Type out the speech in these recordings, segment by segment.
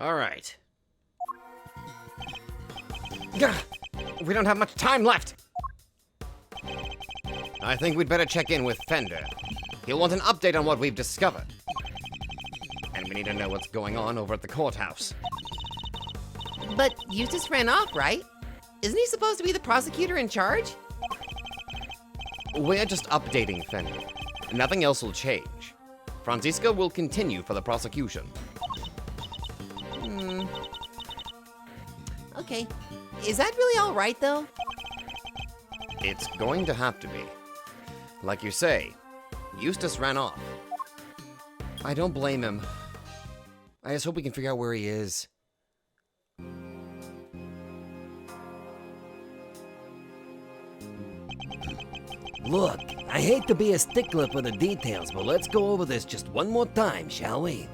All right. Gah! We don't have much time left. I think we'd better check in with Fender. He'll want an update on what we've discovered. And we need to know what's going on over at the courthouse. But Eustace ran off, right? Isn't he supposed to be the prosecutor in charge? We're just updating Fender. Nothing else will change. Francisco will continue for the prosecution. Okay. Is that really all right, though? It's going to have to be. Like you say, Eustace ran off. I don't blame him. I just hope we can figure out where he is. Look, I hate to be a stickler for the details, but let's go over this just one more time, shall we?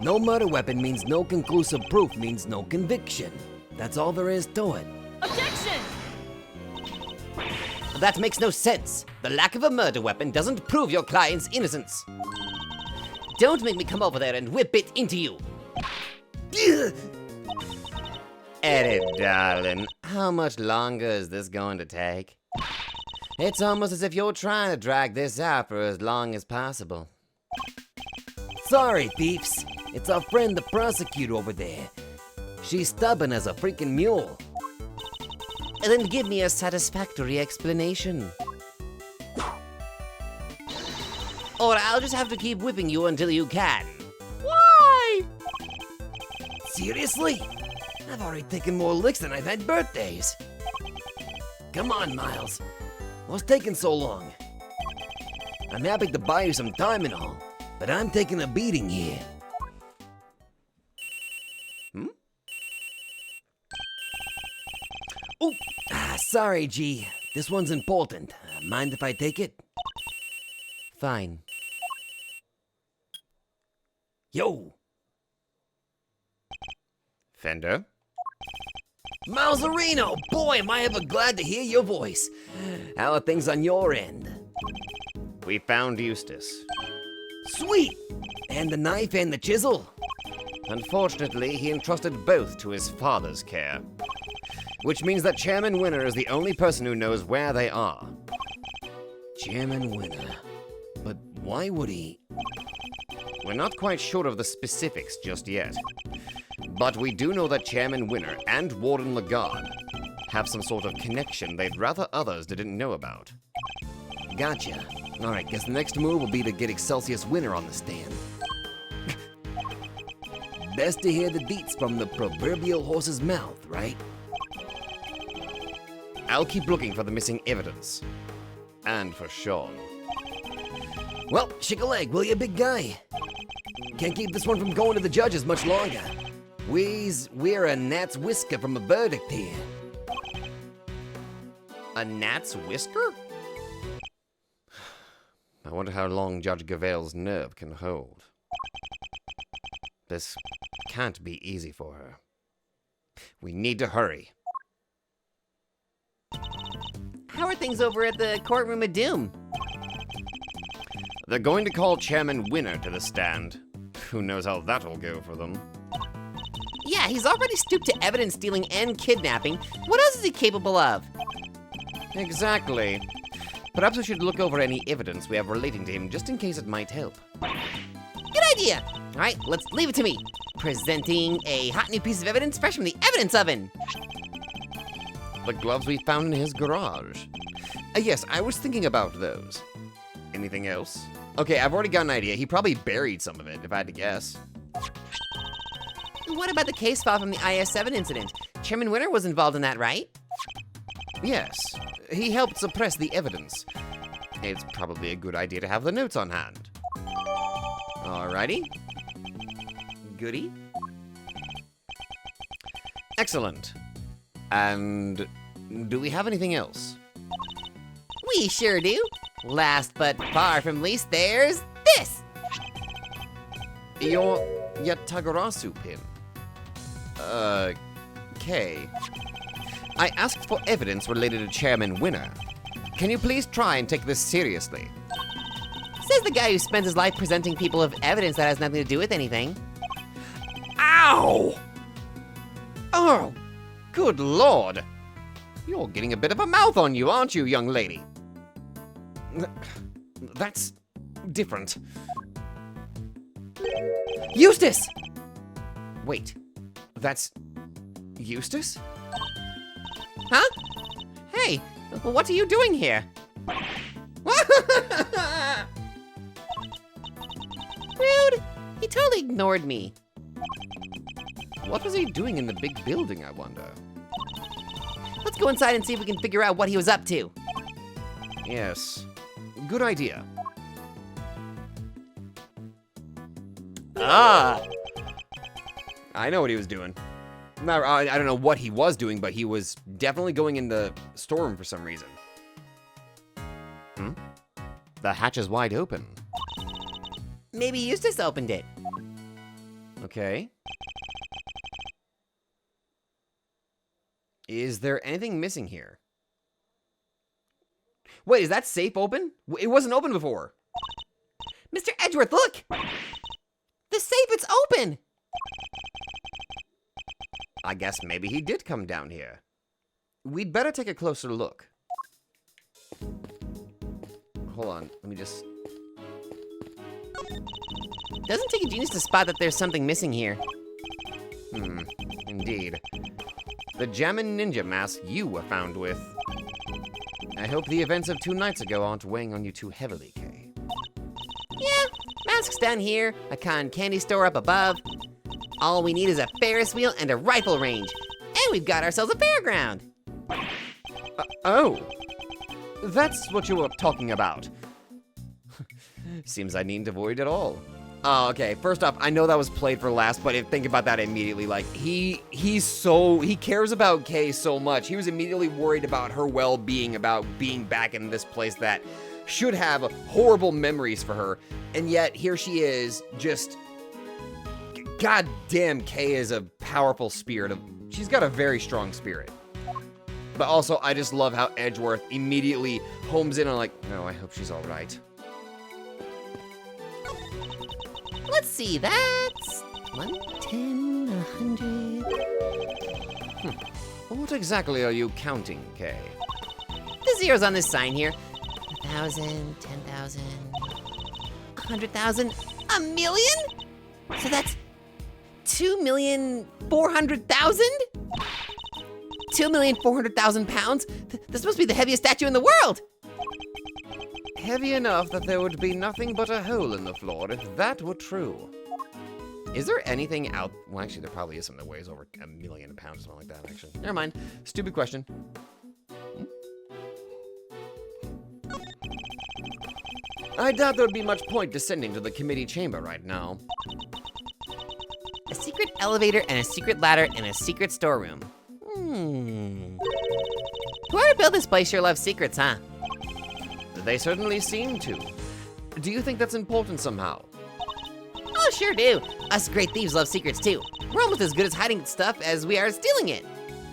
No murder weapon means no conclusive proof means no conviction. That's all there is to it. Objection! That makes no sense. The lack of a murder weapon doesn't prove your client's innocence. Don't make me come over there and whip it into you. Eddie, darling, how much longer is this going to take? It's almost as if you're trying to drag this out for as long as possible. Sorry, thieves. It's our friend the prosecutor over there. She's stubborn as a freaking mule. Then give me a satisfactory explanation. Or I'll just have to keep whipping you until you can. Why? Seriously? I've already taken more licks than I've had birthdays. Come on, Miles. What's taking so long? I'm happy to buy you some time and all, but I'm taking a beating here. Oh, sorry, G. This one's important. Mind if I take it? Fine. Yo! Fender? Mauserino! Boy, am I ever glad to hear your voice. How are things on your end? We found Eustace. Sweet! And the knife and the chisel? Unfortunately, he entrusted both to his father's care. Which means that Chairman Winner is the only person who knows where they are. Chairman Winner. But why would he? We're not quite sure of the specifics just yet. But we do know that Chairman Winner and Warden Lagarde have some sort of connection they'd rather others didn't know about. Gotcha. Alright, guess the next move will be to get Excelsius Winner on the stand. Best to hear the deets from the proverbial horse's mouth, right? I'll keep looking for the missing evidence. And for Sean. Well, shake a leg, will you, big guy? Can't keep this one from going to the judges much longer. We're a gnat's whisker from a verdict here. A gnat's whisker? I wonder how long Judge Gavale's nerve can hold. This can't be easy for her. We need to hurry. How are things over at the courtroom of doom? They're going to call Chairman Winner to the stand. Who knows how that'll go for them. Yeah, he's already stooped to evidence stealing and kidnapping. What else is he capable of? Exactly. Perhaps we should look over any evidence we have relating to him just in case it might help. Good idea. All right, let's leave it to me. Presenting a hot new piece of evidence fresh from the evidence oven. The gloves we found in his garage. Yes, I was thinking about those. Anything else? Okay, I've already got an idea. He probably buried some of it, if I had to guess. What about the case file from the IS-7 incident? Chairman Winner was involved in that, right? Yes, he helped suppress the evidence. It's probably a good idea to have the notes on hand. Alrighty. Goody. Excellent. And do we have anything else? We sure do. Last but far from least, there's this. Your Yatagarasu pin. Okay. I asked for evidence related to Chairman Winner. Can you please try and take this seriously? Says the guy who spends his life presenting people with evidence that has nothing to do with anything. Ow! Ow! Oh, good lord. You're getting a bit of a mouth on you, aren't you, young lady? That's different. Eustace! Wait, that's Eustace? Huh? Hey, what are you doing here? Rude! He totally ignored me. What was he doing in the big building, I wonder? Let's go inside and see if we can figure out what he was up to. Yes, good idea. Ah! I know what he was doing. I don't know what he was doing, but he was definitely going in the storeroom for some reason. The hatch is wide open. Maybe Eustace opened it. Okay. Is there anything missing here? Wait, is that safe open? It wasn't open before. Mr. Edgeworth, look! The safe, it's open! I guess maybe he did come down here. We'd better take a closer look. Hold on, let me just... Doesn't take a genius to spot that there's something missing here. Indeed. The Jammin' Ninja mask you were found with. I hope the events of 2 nights ago aren't weighing on you too heavily, Kay. Yeah, masks down here, a cotton candy store up above. All we need is a Ferris wheel and a rifle range. And we've got ourselves a fairground. Oh, that's what you were talking about. Seems I needn't avoid it all. Oh, okay. First off, I know that was played for last, but think about that immediately. Like, he cares about Kay so much. He was immediately worried about her well-being, about being back in this place that should have horrible memories for her. And yet, here she is, just... God damn, Kay is a powerful spirit. She's got a very strong spirit. But also, I just love how Edgeworth immediately homes in on like, no, I hope she's all right. Let's see, that's 110, 100. What exactly are you counting, Kay? The zeros on this sign here. 1,000, 10,000, 100,000, a million? So that's 2,400,000? 2,400,000 pounds? This must be the heaviest statue in the world! Heavy enough that there would be nothing but a hole in the floor if that were true. Is there anything out... Well, actually, there probably is something that weighs over 1,000,000 pounds, something like that, actually. Never mind. Stupid question. I doubt there would be much point descending to the committee chamber right now. A secret elevator and a secret ladder and a secret storeroom. Whoever built this place sure loves secrets, huh? They certainly seem to. Do you think that's important somehow? Oh, sure do. Us great thieves love secrets too. We're almost as good at hiding stuff as we are at stealing it.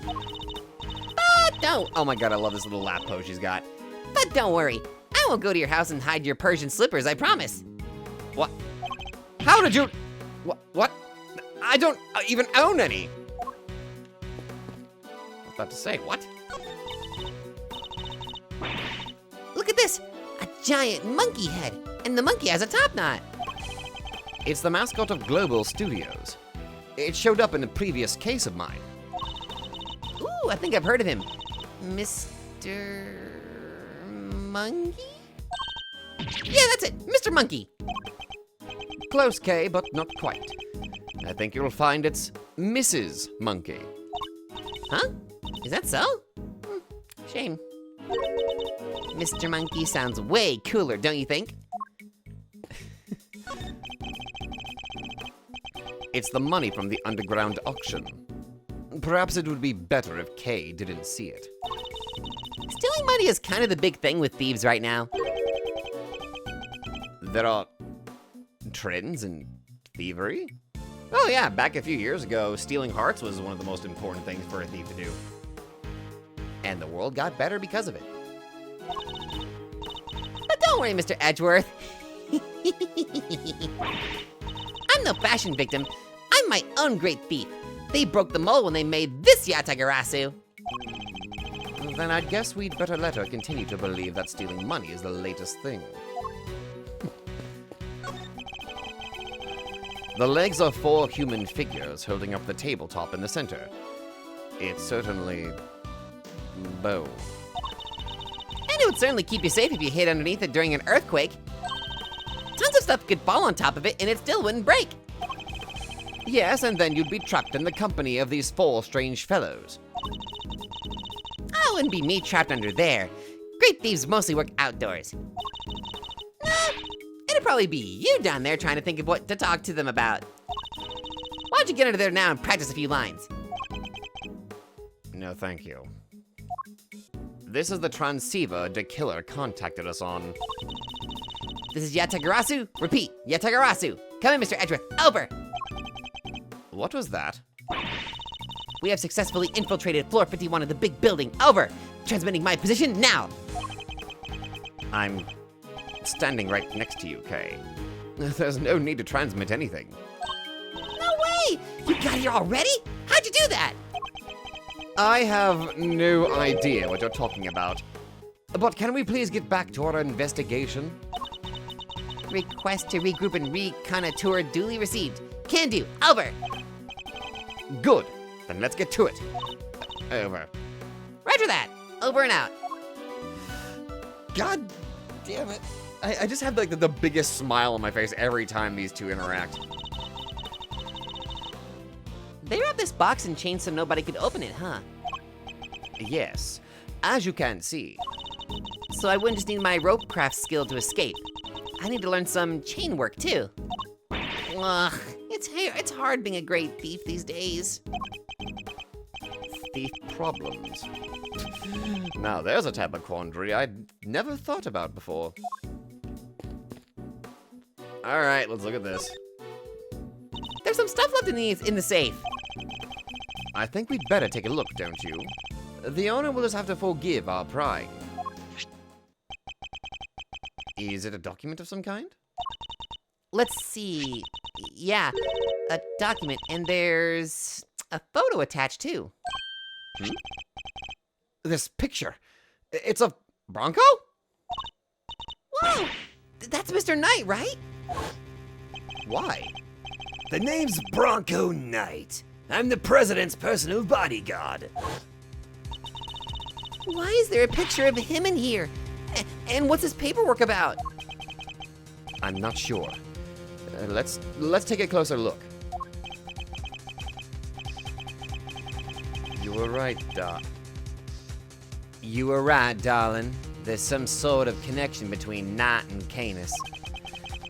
But don't. Oh my god, I love this little lap pose she's got. But don't worry. I won't go to your house and hide your Persian slippers, I promise. What? How did you... What? I don't even own any. I was about to say, what? Look at this, a giant monkey head, and the monkey has a top knot. It's the mascot of Global Studios. It showed up in a previous case of mine. Ooh, I think I've heard of him. Mr. Monkey? Yeah, that's it, Mr. Monkey. Close, Kay, but not quite. I think you'll find it's Mrs. Monkey. Huh? Is that so? Shame. Mr. Monkey sounds way cooler, don't you think? It's the money from the underground auction. Perhaps it would be better if Kay didn't see it. Stealing money is kind of the big thing with thieves right now. There are trends in thievery? Oh yeah, back a few years ago, stealing hearts was one of the most important things for a thief to do. And the world got better because of it. But don't worry, Mr. Edgeworth. I'm no fashion victim. I'm my own great thief. They broke the mold when they made this Yatagarasu. Then I'd guess we'd better let her continue to believe that stealing money is the latest thing. The legs are 4 human figures holding up the tabletop in the center. It's certainly bow. And it would certainly keep you safe if you hid underneath it during an earthquake. Tons of stuff could fall on top of it and it still wouldn't break. Yes, and then you'd be trapped in the company of these 4 strange fellows. Oh, it wouldn't be me trapped under there. Great thieves mostly work outdoors. Nah, it'd probably be you down there trying to think of what to talk to them about. Why don't you get under there now and practice a few lines? No, thank you. This is the transceiver the killer contacted us on. This is Yatagarasu. Repeat, Yatagarasu. Come in, Mr. Edgeworth. Over. What was that? We have successfully infiltrated floor 51 of the big building. Over. Transmitting my position now. I'm standing right next to you, Kay. There's no need to transmit anything. No way! You got here already? How'd you do that? I have no idea what you're talking about. But can we please get back to our investigation? Request to regroup and reconnoitre duly received. Can do. Over. Good. Then let's get to it. Over. Roger that. Over and out. God damn it. I just have like the biggest smile on my face every time these two interact. They wrapped this box in chains so nobody could open it, huh? Yes. As you can see. So I wouldn't just need my rope craft skill to escape. I need to learn some chain work too. Ugh, it's hard being a great thief these days. Thief problems. Now there's a type of quandary I'd never thought about before. Alright, let's look at this. There's some stuff left in the safe. I think we'd better take a look, don't you? The owner will just have to forgive our prying. Is it a document of some kind? Let's see. Yeah, a document, and there's a photo attached too. This picture. It's of Bronco? Whoa! That's Mr. Knight, right? Why? The name's Bronco Knight. I'm the president's personal bodyguard. Why is there a picture of him in here? And what's his paperwork about? I'm not sure. Let's take a closer look. You were right, Doc. You were right, darling. There's some sort of connection between Knight and Canis.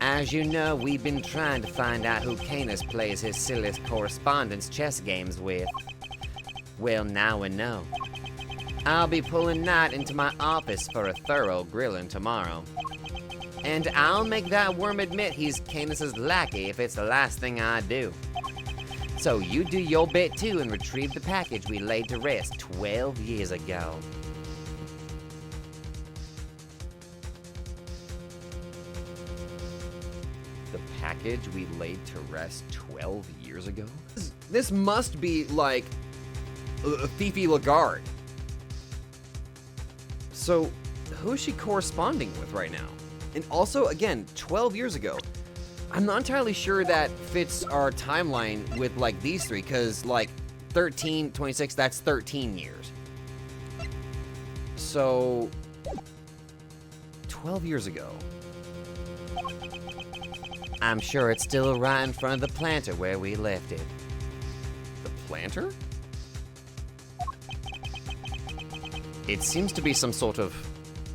As you know, we've been trying to find out who Canis plays his silliest correspondence chess games with. Well, now we know. I'll be pulling Knight into my office for a thorough grilling tomorrow. And I'll make that worm admit he's Canis's lackey if it's the last thing I do. So you do your bit too and retrieve the package we laid to rest 12 years ago. The package we laid to rest 12 years ago? This must be like Fifi Lagarde. So, who is she corresponding with right now? And also, again, 12 years ago. I'm not entirely sure that fits our timeline with like these three, because like 13, 26, that's 13 years. So, 12 years ago. I'm sure it's still right in front of the planter where we left it. The planter? It seems to be some sort of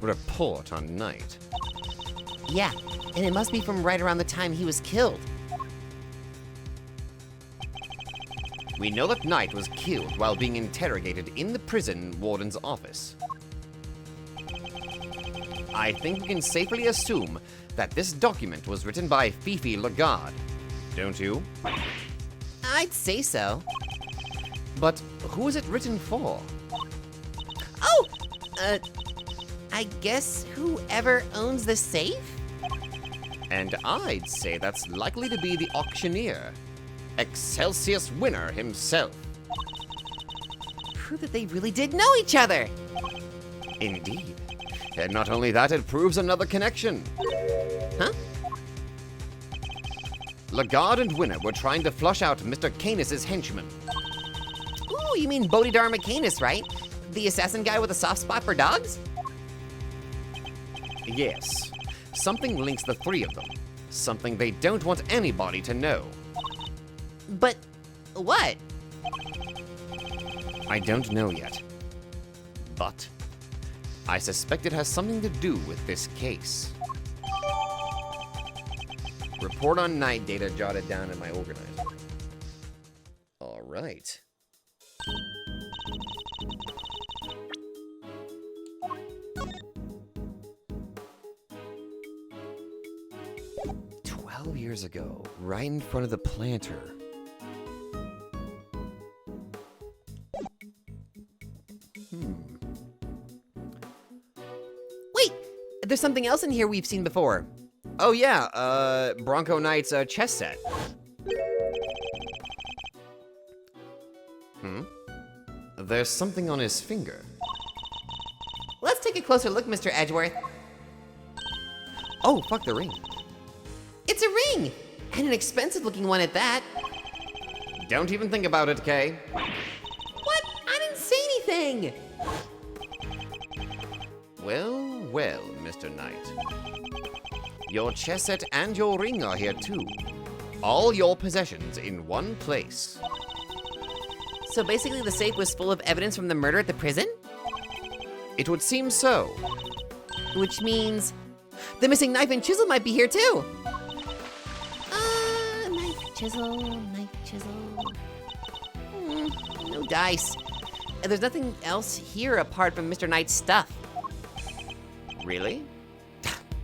report on Knight. Yeah, and it must be from right around the time he was killed. We know that Knight was killed while being interrogated in the prison warden's office. I think we can safely assume that this document was written by Fifi Lagarde. Don't you? I'd say so. But who is it written for? Oh! I guess whoever owns the safe? And I'd say that's likely to be the auctioneer. Excelsius Winner himself. Prove that they really did know each other. Indeed. And not only that, it proves another connection. Huh? Lagarde and Winner were trying to flush out Mr. Canis' henchman. Ooh, you mean Bodhidharma Canis, right? The assassin guy with a soft spot for dogs? Yes. Something links the three of them. Something they don't want anybody to know. But what? I don't know yet. But I suspect it has something to do with this case. Report on night data jotted down in my organizer. All right. Years ago, right in front of the planter. Wait! There's something else in here we've seen before. Oh yeah, Bronco Knight's chess set. There's something on his finger. Let's take a closer look, Mr. Edgeworth. Oh, fuck the ring. It's a ring! And an expensive looking one at that. Don't even think about it, Kay. What? I didn't say anything! Well, well, Mr. Knight. Your chess set and your ring are here too. All your possessions in one place. So basically the safe was full of evidence from the murder at the prison? It would seem so. Which means the missing knife and chisel might be here too. Knife, chisel. No dice. And there's nothing else here apart from Mr. Knight's stuff. Really?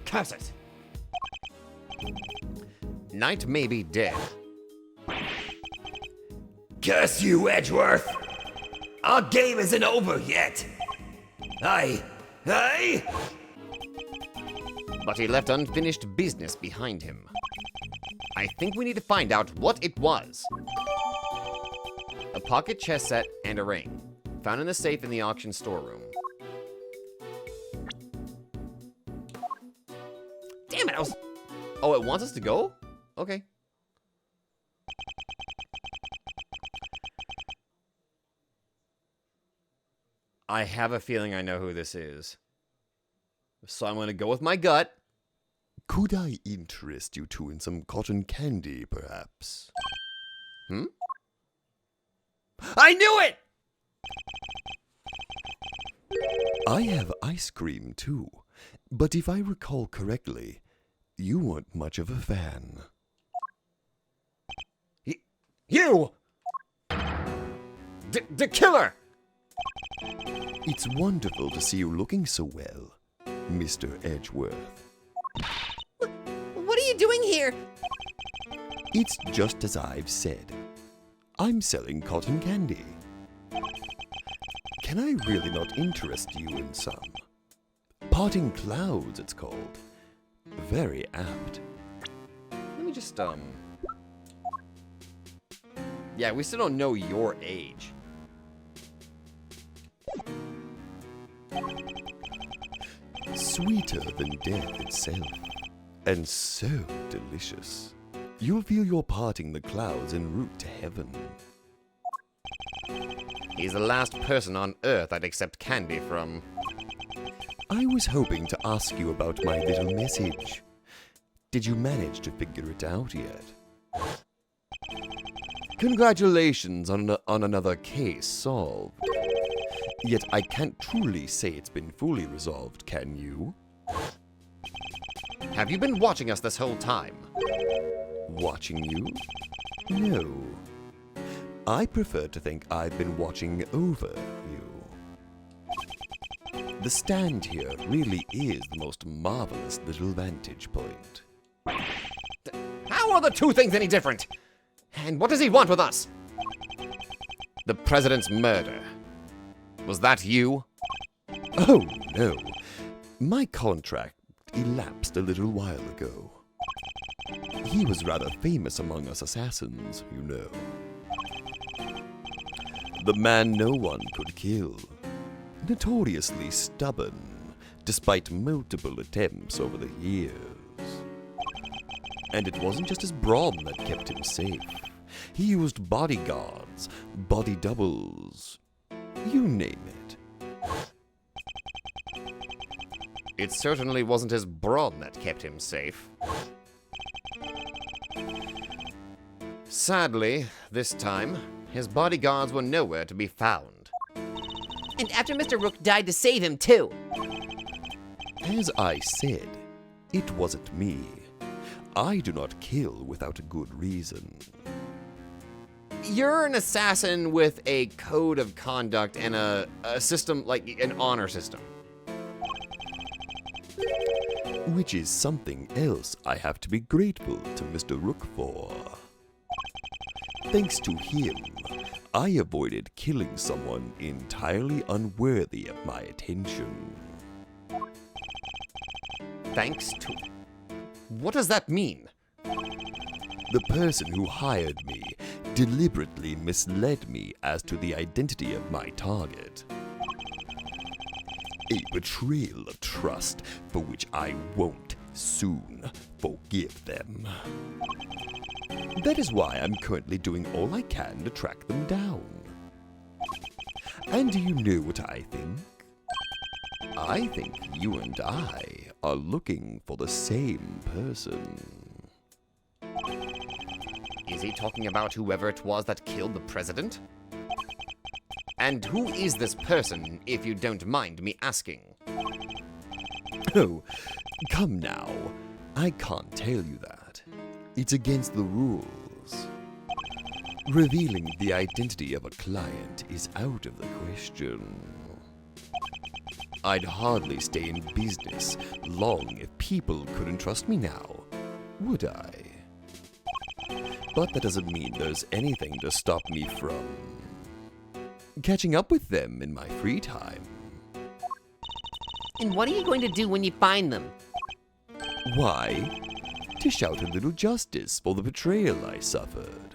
Curse it. Knight may be dead. Curse you, Edgeworth! Our game isn't over yet. Aye. But he left unfinished business behind him. I think we need to find out what it was. A pocket chess set and a ring, found in the safe in the auction storeroom. Damn it, Oh, it wants us to go? Okay. I have a feeling I know who this is. So I'm gonna go with my gut. Could I interest you two in some cotton candy, perhaps? I knew it! I have ice cream, too. But if I recall correctly, you weren't much of a fan. You! The killer! It's wonderful to see you looking so well, Mr. Edgeworth. what are you doing here? It's just as I've said. I'm selling cotton candy. Can I really not interest you in some? Parting clouds, it's called. Very apt. Let me just, Yeah, we still don't know your age. Sweeter than death itself. And so delicious. You'll feel you're parting the clouds en route to heaven. He's the last person on Earth I'd accept candy from. I was hoping to ask you about my little message. Did you manage to figure it out yet? Congratulations on another case solved. Yet I can't truly say it's been fully resolved, can you? Have you been watching us this whole time? Watching you? No. I prefer to think I've been watching over you. The stand here really is the most marvelous little vantage point. How are the two things any different? And what does he want with us? The president's murder. Was that you? Oh, no. My contract elapsed a little while ago. He was rather famous among us assassins, you know. The man no one could kill. Notoriously stubborn, despite multiple attempts over the years. And it wasn't just his brawn that kept him safe. He used bodyguards, body doubles, you name it. It certainly wasn't his brawn that kept him safe. Sadly, this time, his bodyguards were nowhere to be found. And after Mr. Rook died to save him, too. As I said, it wasn't me. I do not kill without a good reason. You're an assassin with a code of conduct and a system, like an honor system. Which is something else I have to be grateful to Mr. Rook for. Thanks to him, I avoided killing someone entirely unworthy of my attention. Thanks to... What does that mean? The person who hired me deliberately misled me as to the identity of my target. A betrayal of trust for which I won't soon forgive them. That is why I'm currently doing all I can to track them down. And do you know what I think? I think you and I are looking for the same person. Is he talking about whoever it was that killed the president? And who is this person, if you don't mind me asking? Oh, come now. I can't tell you that. It's against the rules. Revealing the identity of a client is out of the question. I'd hardly stay in business long if people couldn't trust me now, would I? But that doesn't mean there's anything to stop me from catching up with them in my free time. And what are you going to do when you find them? Why? Dish out a little justice for the betrayal I suffered,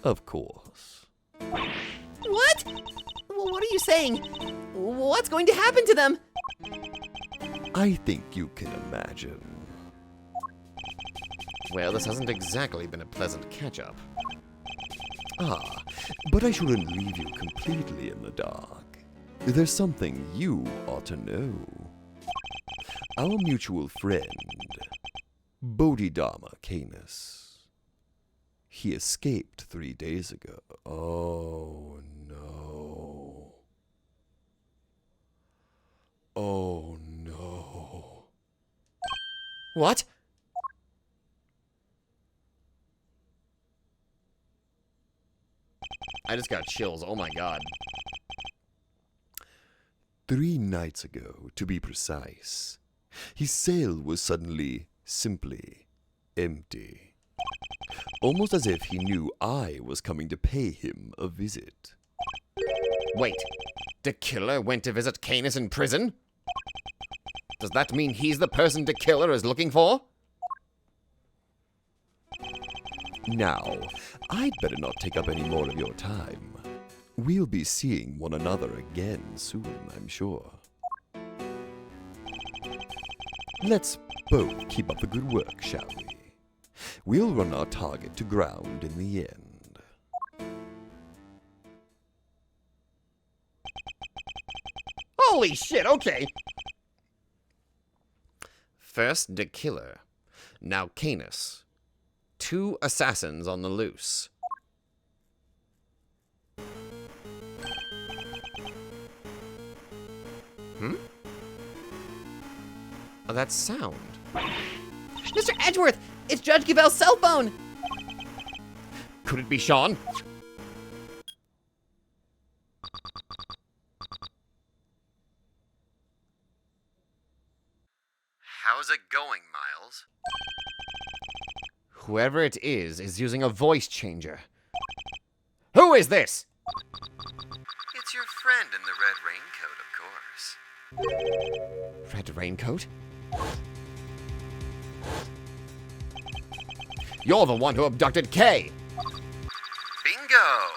of course. What? Well, what are you saying? What's going to happen to them? I think you can imagine. Well, this hasn't exactly been a pleasant catch-up. Ah, but I shouldn't leave you completely in the dark. There's something you ought to know. Our mutual friend, Bodhidharma Canis. He escaped 3 days ago. Oh, no. Oh, no. What? I just got chills, oh my god. 3 nights ago, to be precise, his cell was suddenly, simply, empty. Almost as if he knew I was coming to pay him a visit. Wait, the killer went to visit Canis in prison? Does that mean he's the person the killer is looking for? Now, I'd better not take up any more of your time. We'll be seeing one another again soon, I'm sure. Let's both keep up the good work, shall we? We'll run our target to ground in the end. Holy shit, okay. First, the killer. Now Canis. 2 assassins on the loose. Oh, that sound. Mr. Edgeworth, it's Judge Gavell's cell phone. Could it be Sean? How's it going, Miles? Whoever it is using a voice changer. Who is this? It's your friend in the red raincoat, of course. Red raincoat? You're the one who abducted Kay. Bingo!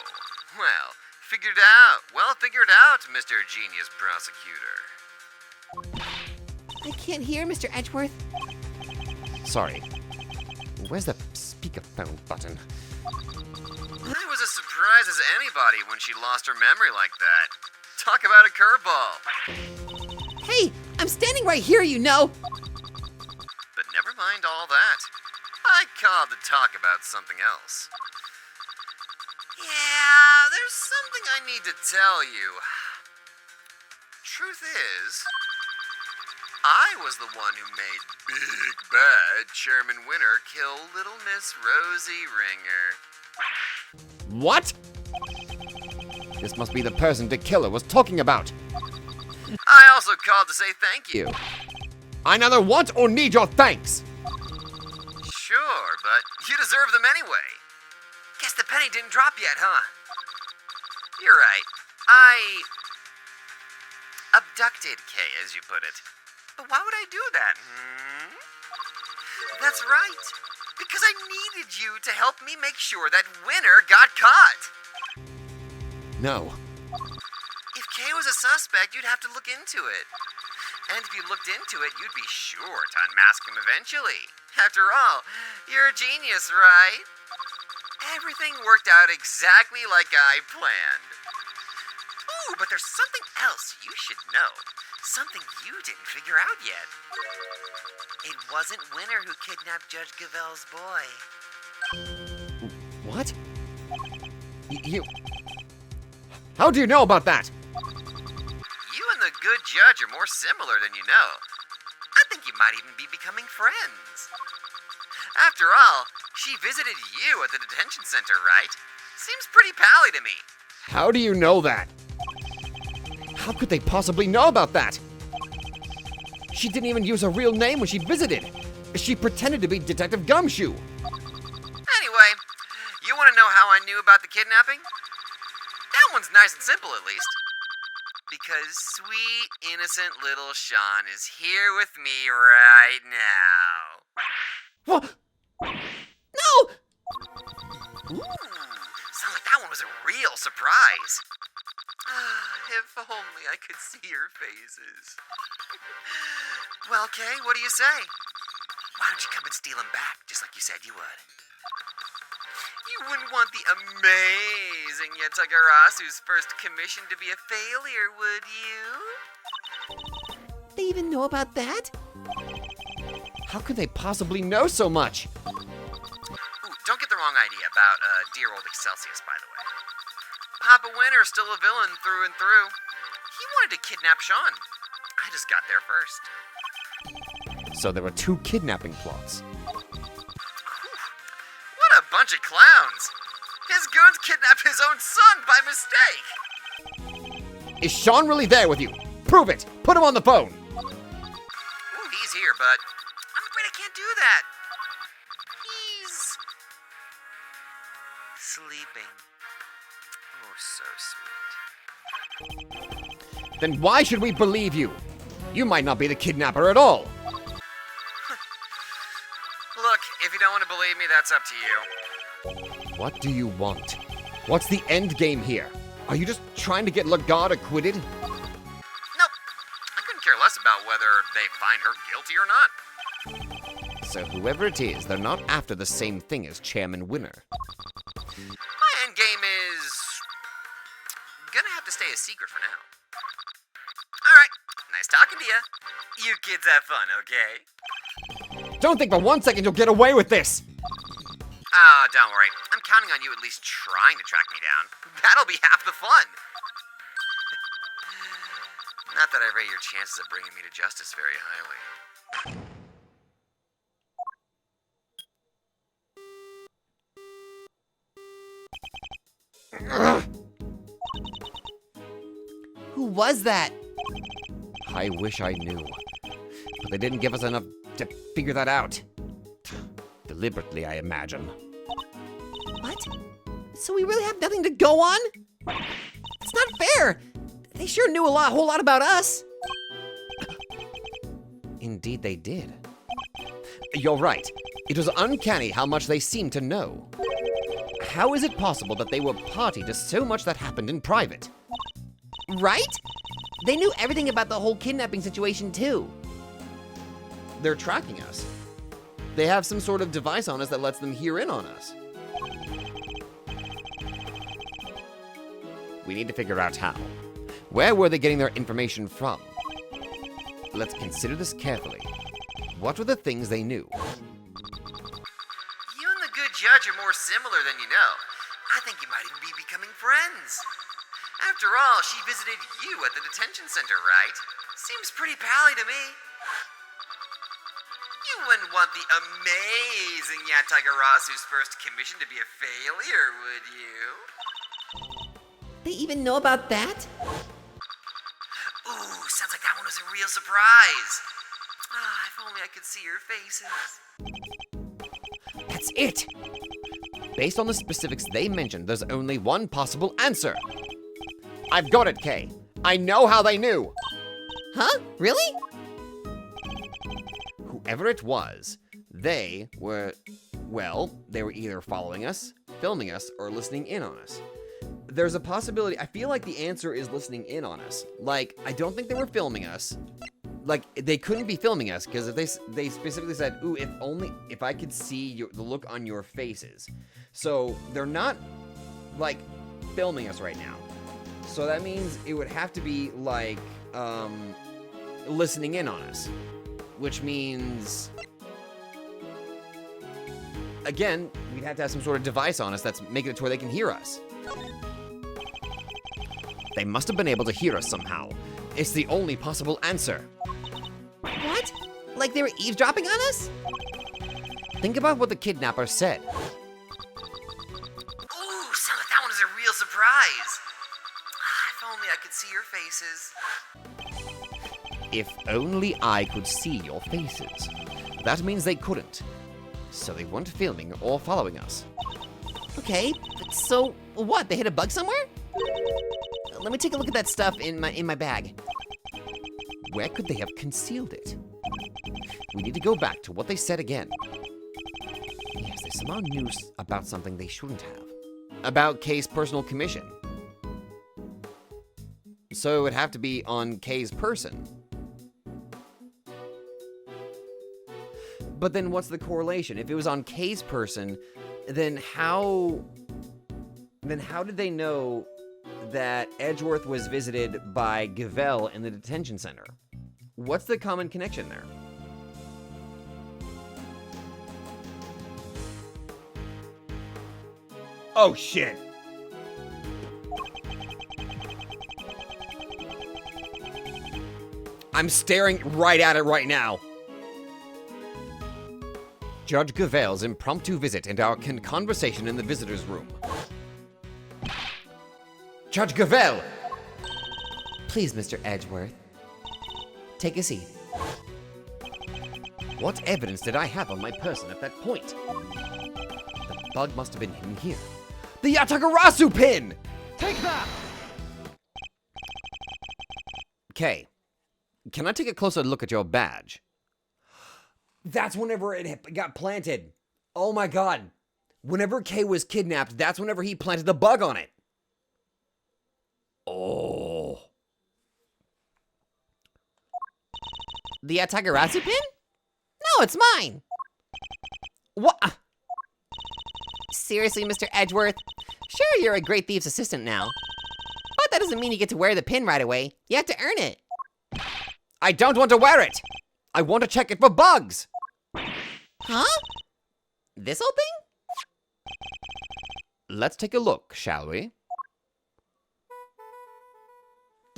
Well, figured out, Mr. Genius Prosecutor. I can't hear, Mr. Edgeworth. Sorry. Where's the speakerphone button? I was as surprised as anybody when she lost her memory like that. Talk about a curveball. Hey, I'm standing right here, you know. But never mind all that. I called to talk about something else. Yeah, there's something I need to tell you. Truth is, I was the one who made Big Bad Chairman Winner kill Little Miss Rosie Ringer. What? This must be the person the killer was talking about. I also called to say thank you. I neither want or need your thanks. Sure, but you deserve them anyway. Guess the penny didn't drop yet, huh? You're right. I abducted Kay, as you put it. But why would I do that? That's right. Because I needed you to help me make sure that Winner got caught. No. If Kay was a suspect, you'd have to look into it. And if you looked into it, you'd be sure to unmask him eventually. After all, you're a genius, right? Everything worked out exactly like I planned. Ooh, but there's something else you should know. Something you didn't figure out yet. It wasn't Winner who kidnapped Judge Gavel's boy. What? You... How do you know about that? You and the good judge are more similar than you know. I think you might even be becoming friends. After all, she visited you at the detention center, right? Seems pretty pally to me. How do you know that? How could they possibly know about that? She didn't even use her real name when she visited. She pretended to be Detective Gumshoe. Anyway, you want to know how I knew about the kidnapping? That one's nice and simple, at least. Because sweet, innocent little Sean is here with me right now. What? No! Ooh, sounds like that one was a real surprise. If only I could see your faces. Well, Kay, what do you say? Why don't you come and steal him back, just like you said you would? You wouldn't want the amazing Yatagarasu's first commission to be a failure, would you? They even know about that? How could they possibly know so much? Ooh, don't get the wrong idea about dear old Excelsius, by the way. Papa Winter's still a villain through and through. He wanted to kidnap Sean. I just got there first. So there were two kidnapping plots. What a bunch of clowns! His goons kidnapped his own son by mistake! Is Sean really there with you? Prove it! Put him on the phone! Ooh, he's here, but I'm afraid I can't do that. He's sleeping. Oh, so sweet. Then why should we believe you? You might not be the kidnapper at all. Look, if you don't want to believe me, that's up to you. What do you want? What's the end game here? Are you just trying to get Lagarde acquitted? Nope. I couldn't care less about whether they find her guilty or not. So whoever it is, they're not after the same thing as Chairman Winner. My end game is gonna have to stay a secret for now. Alright, nice talking to you. You kids have fun, okay? Don't think for 1 second you'll get away with this! Oh, don't worry. I'm counting on you at least trying to track me down. That'll be half the fun. Not that I rate your chances of bringing me to justice very highly. Who was that? I wish I knew. But they didn't give us enough to figure that out. Deliberately, I imagine. What? So we really have nothing to go on? It's not fair! They sure knew a whole lot about us. Indeed they did. You're right. It was uncanny how much they seemed to know. How is it possible that they were party to so much that happened in private? Right? They knew everything about the whole kidnapping situation, too. They're tracking us. They have some sort of device on us that lets them hear in on us. We need to figure out how. Where were they getting their information from? Let's consider this carefully. What were the things they knew? You and the good judge are more similar than you know. I think you might even be becoming friends. After all, she visited you at the detention center, right? Seems pretty pally to me. You wouldn't want the amazing Yatagarasu's first commission to be a failure, would you? They even know about that? Ooh, sounds like that one was a real surprise. Ah, if only I could see your faces. That's it! Based on the specifics they mentioned, there's only one possible answer. I've got it, Kay. I know how they knew. Huh? Really? Whoever it was, they were either following us, filming us, or listening in on us. There's a possibility, I feel like the answer is listening in on us. Like, I don't think they were filming us. Like, they couldn't be filming us, because if they specifically said, ooh, if I could see the look on your faces. So, they're not, like, filming us right now. So that means it would have to be, like, listening in on us. Which means, again, we'd have to have some sort of device on us that's making it to where they can hear us. They must have been able to hear us somehow. It's the only possible answer. What? Like they were eavesdropping on us? Think about what the kidnapper said. Ooh, sounds like that one was a real surprise. Ah, if only I could see your faces. If only I could see your faces. That means they couldn't. So they weren't filming or following us. Okay, so what? They hit a bug somewhere? Let me take a look at that stuff in my bag. Where could they have concealed it? We need to go back to what they said again. Yes, they somehow knew about something they shouldn't have. About Kay's personal commission. So it would have to be on Kay's person. But then what's the correlation? If it was on Kay's person, then how did they know that Edgeworth was visited by Gavel in the detention center? What's the common connection there? Oh shit! I'm staring right at it right now. Judge Gavel's impromptu visit and our conversation in the visitor's room. Judge Gavel! Please, Mr. Edgeworth. Take a seat. What evidence did I have on my person at that point? The bug must have been hidden here. The Yatagarasu pin! Take that! Okay. Can I take a closer look at your badge? That's whenever it got planted. Oh my god. Whenever Kay was kidnapped, that's whenever he planted the bug on it. Oh. The Atagarasu pin? No, it's mine. What? Seriously, Mr. Edgeworth? Sure, you're a great thief's assistant now. But that doesn't mean you get to wear the pin right away. You have to earn it. I don't want to wear it. I want to check it for bugs. Huh? This whole thing? Let's take a look, shall we?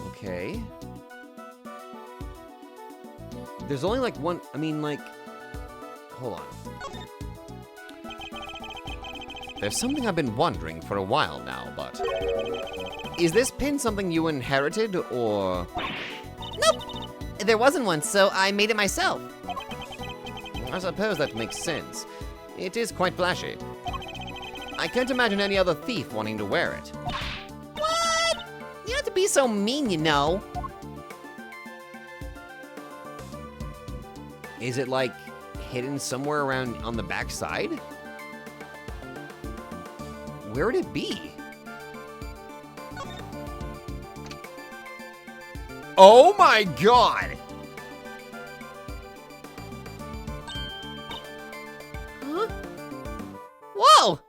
Okay. There's only like one, hold on. There's something I've been wondering for a while now, but... Is this pin something you inherited, or...? Nope. There wasn't one, so I made it myself. I suppose that makes sense. It is quite flashy. I can't imagine any other thief wanting to wear it. What? You don't have to be so mean, you know. Is it like hidden somewhere around on the backside? Where would it be? Oh my god! Huh? Whoa!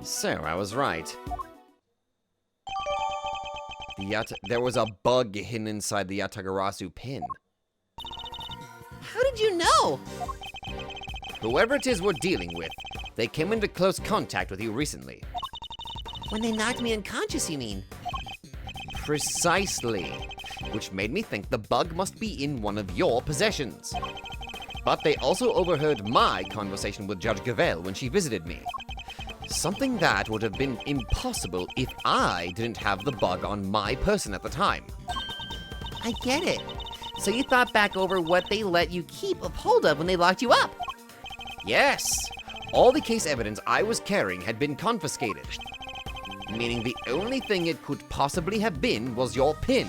So, I was right. There was a bug hidden inside the Yatagarasu pin. How did you know? Whoever it is we're dealing with, they came into close contact with you recently. When they knocked me unconscious, you mean? Precisely. Which made me think the bug must be in one of your possessions. But they also overheard my conversation with Judge Gavel when she visited me. Something that would have been impossible if I didn't have the bug on my person at the time. I get it. So you thought back over what they let you keep a hold of when they locked you up. Yes! All the case evidence I was carrying had been confiscated. Meaning the only thing it could possibly have been was your pin.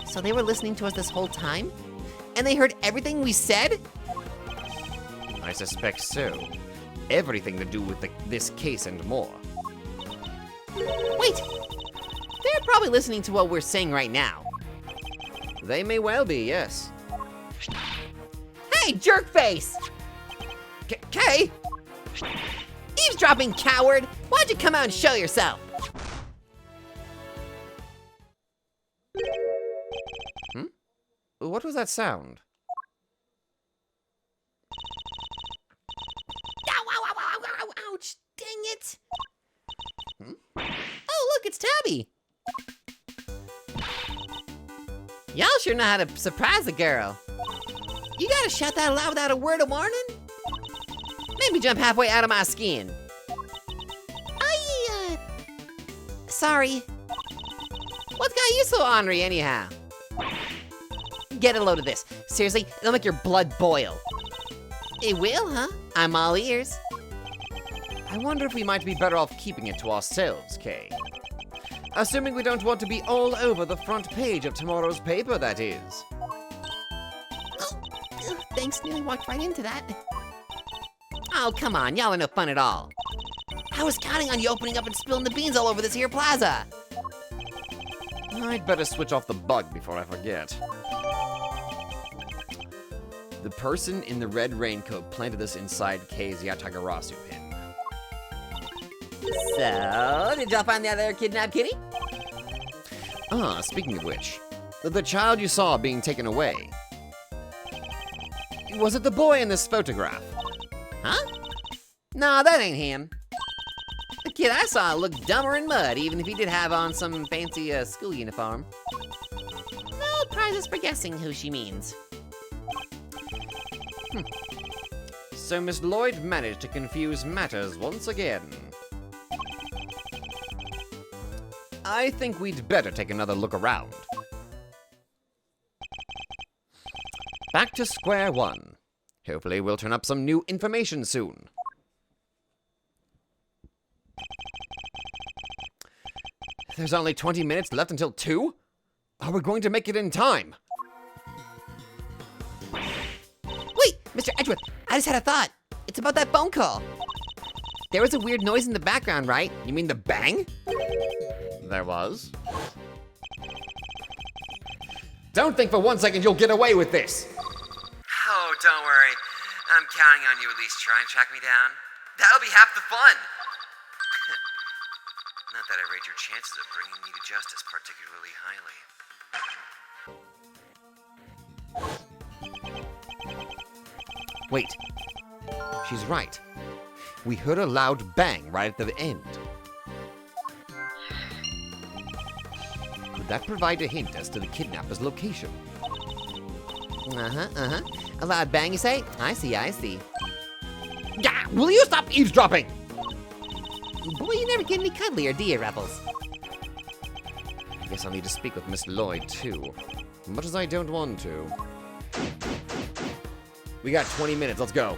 So they were listening to us this whole time? And they heard everything we said? I suspect so. Everything to do with this case and more. Wait! They're probably listening to what we're saying right now. They may well be, yes. Hey, jerkface! Kay! Eavesdropping coward! Why'd you come out and show yourself? What was that sound? Ow, ow, ow, ow, ow, ow, ouch! Dang it! Oh, look, it's Tabby! Y'all sure know how to surprise a girl. You gotta shout that loud without a word of warning? Made me jump halfway out of my skin. Sorry. What's got you so ornery anyhow? Get a load of this. Seriously, it'll make your blood boil. It will, huh? I'm all ears. I wonder if we might be better off keeping it to ourselves, Kay. Assuming we don't want to be all over the front page of tomorrow's paper, that is. Thanks, nearly walked right into that. Oh, come on, y'all are no fun at all. I was counting on you opening up and spilling the beans all over this here plaza. I'd better switch off the bug before I forget. The person in the red raincoat planted this inside Kay's Yatagarasu pin. So, did y'all find the other kidnapped kitty? Ah, speaking of which, the child you saw being taken away. Was it the boy in this photograph? Huh? Nah, that ain't him. The kid I saw looked dumber in mud, even if he did have on some fancy school uniform. No prizes for guessing who she means. So Miss Lloyd managed to confuse matters once again. I think we'd better take another look around. Back to square one. Hopefully we'll turn up some new information soon. There's only 20 minutes left until 2? Are we going to make it in time? Wait, Mr. Edgeworth, I just had a thought. It's about that phone call. There was a weird noise in the background, right? You mean the bang? There was. Don't think for 1 second you'll get away with this. Oh, don't worry. I'm counting on you at least try and track me down. That'll be half the fun. Not that I rate your chances of bringing me to justice particularly highly. Wait. She's right. We heard a loud bang right at the end. Could that provide a hint as to the kidnapper's location? A loud bang, you say? I see. Gah! Will you stop eavesdropping? Boy, you never get any cuddlier, do you, Rebels? I guess I'll need to speak with Miss Lloyd, too. Much as I don't want to. We got 20 minutes, let's go.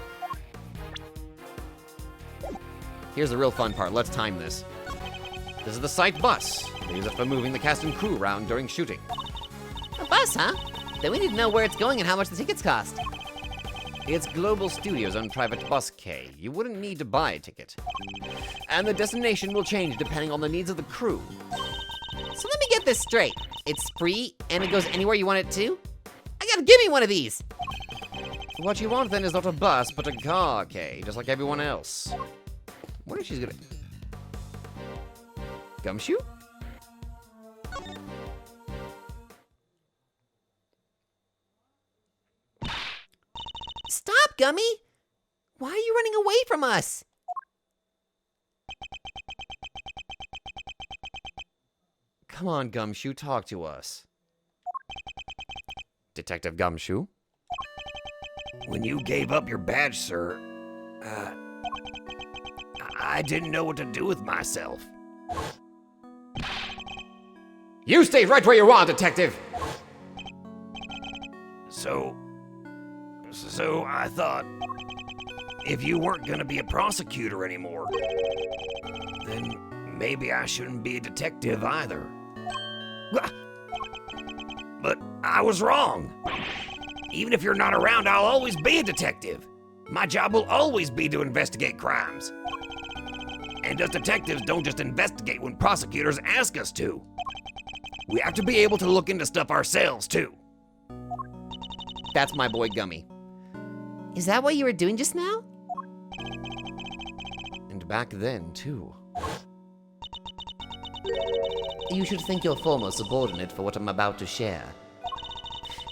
Here's the real fun part, let's time this. This is the site bus. They use it for moving the cast and crew around during shooting. A bus, huh? Then we need to know where it's going and how much the tickets cost. It's Global Studios on private bus, K. You wouldn't need to buy a ticket. And the destination will change depending on the needs of the crew. So let me get this straight. It's free and it goes anywhere you want it to? I gotta give me one of these. What you want then is not a bus, but a car, K, just like everyone else. What if she's gonna... Gumshoe? Stop, Gummy! Why are you running away from us? Come on, Gumshoe, talk to us. Detective Gumshoe? When you gave up your badge, sir, I didn't know what to do with myself. You stay right where you are, Detective! So I thought, if you weren't gonna be a prosecutor anymore, then maybe I shouldn't be a detective either. But I was wrong. Even if you're not around, I'll always be a detective. My job will always be to investigate crimes. And us detectives don't just investigate when prosecutors ask us to. We have to be able to look into stuff ourselves, too. That's my boy Gummy. Is that what you were doing just now? And back then, too. You should thank your former subordinate for what I'm about to share.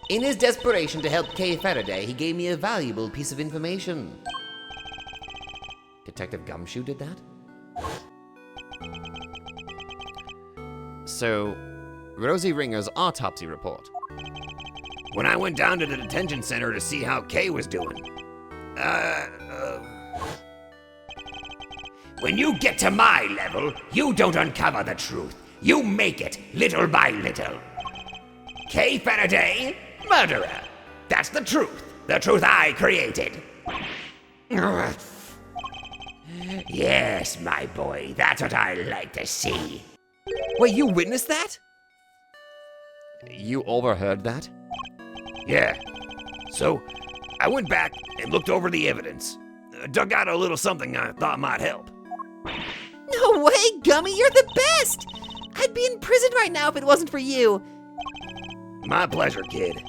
In his desperation to help Kay Faraday, he gave me a valuable piece of information. Detective Gumshoe did that? So, Rosie Ringer's autopsy report. When I went down to the detention center to see how Kay was doing, when you get to my level, you don't uncover the truth. You make it, little by little. Kay Faraday, murderer. That's the truth. The truth I created. Yes, my boy, that's what I like to see. Wait, you witnessed that? You overheard that? Yeah. So, I went back and looked over the evidence. Dug out a little something I thought might help. No way, Gummy, you're the best! I'd be in prison right now if it wasn't for you. My pleasure, kid.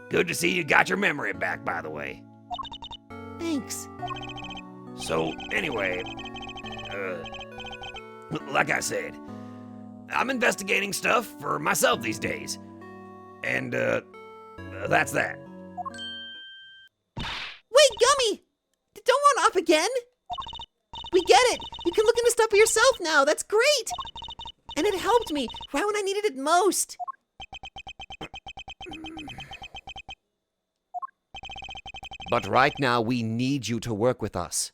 Good to see you got your memory back, by the way. Thanks. So, anyway, like I said, I'm investigating stuff for myself these days. And, that's that. Wait, Gummy! Don't run off again! We get it! You can look into stuff for yourself now, that's great! And it helped me right when I needed it most. But right now, we need you to work with us.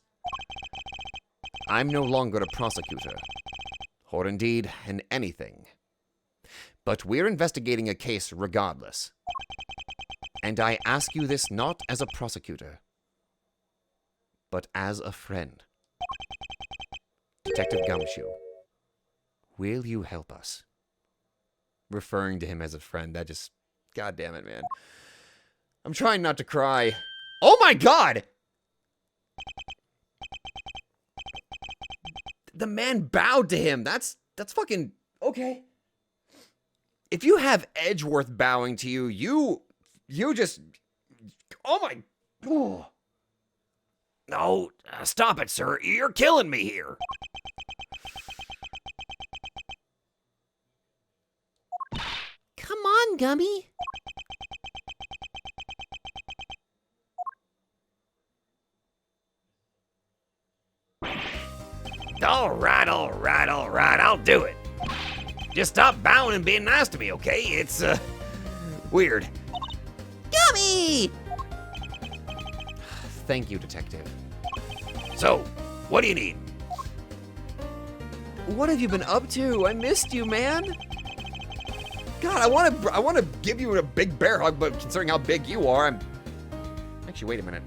I'm no longer a prosecutor, or indeed an anything. But we're investigating a case regardless. And I ask you this not as a prosecutor, but as a friend. Detective Gumshoe, will you help us? Referring to him as a friend, that just... God damn it, man. I'm trying not to cry. Oh my god! The man bowed to him. That's fucking... Okay. If you have Edgeworth bowing to you, you just... Oh my... Oh. No, stop it, sir. You're killing me here. Come on, Gummy. All right, I'll do it. Just stop bowing and being nice to me, okay? It's, weird. Gummy! Thank you, Detective. So, what do you need? What have you been up to? I missed you, man. God, I want to give you a big bear hug, but considering how big you are, I'm... Actually, wait a minute.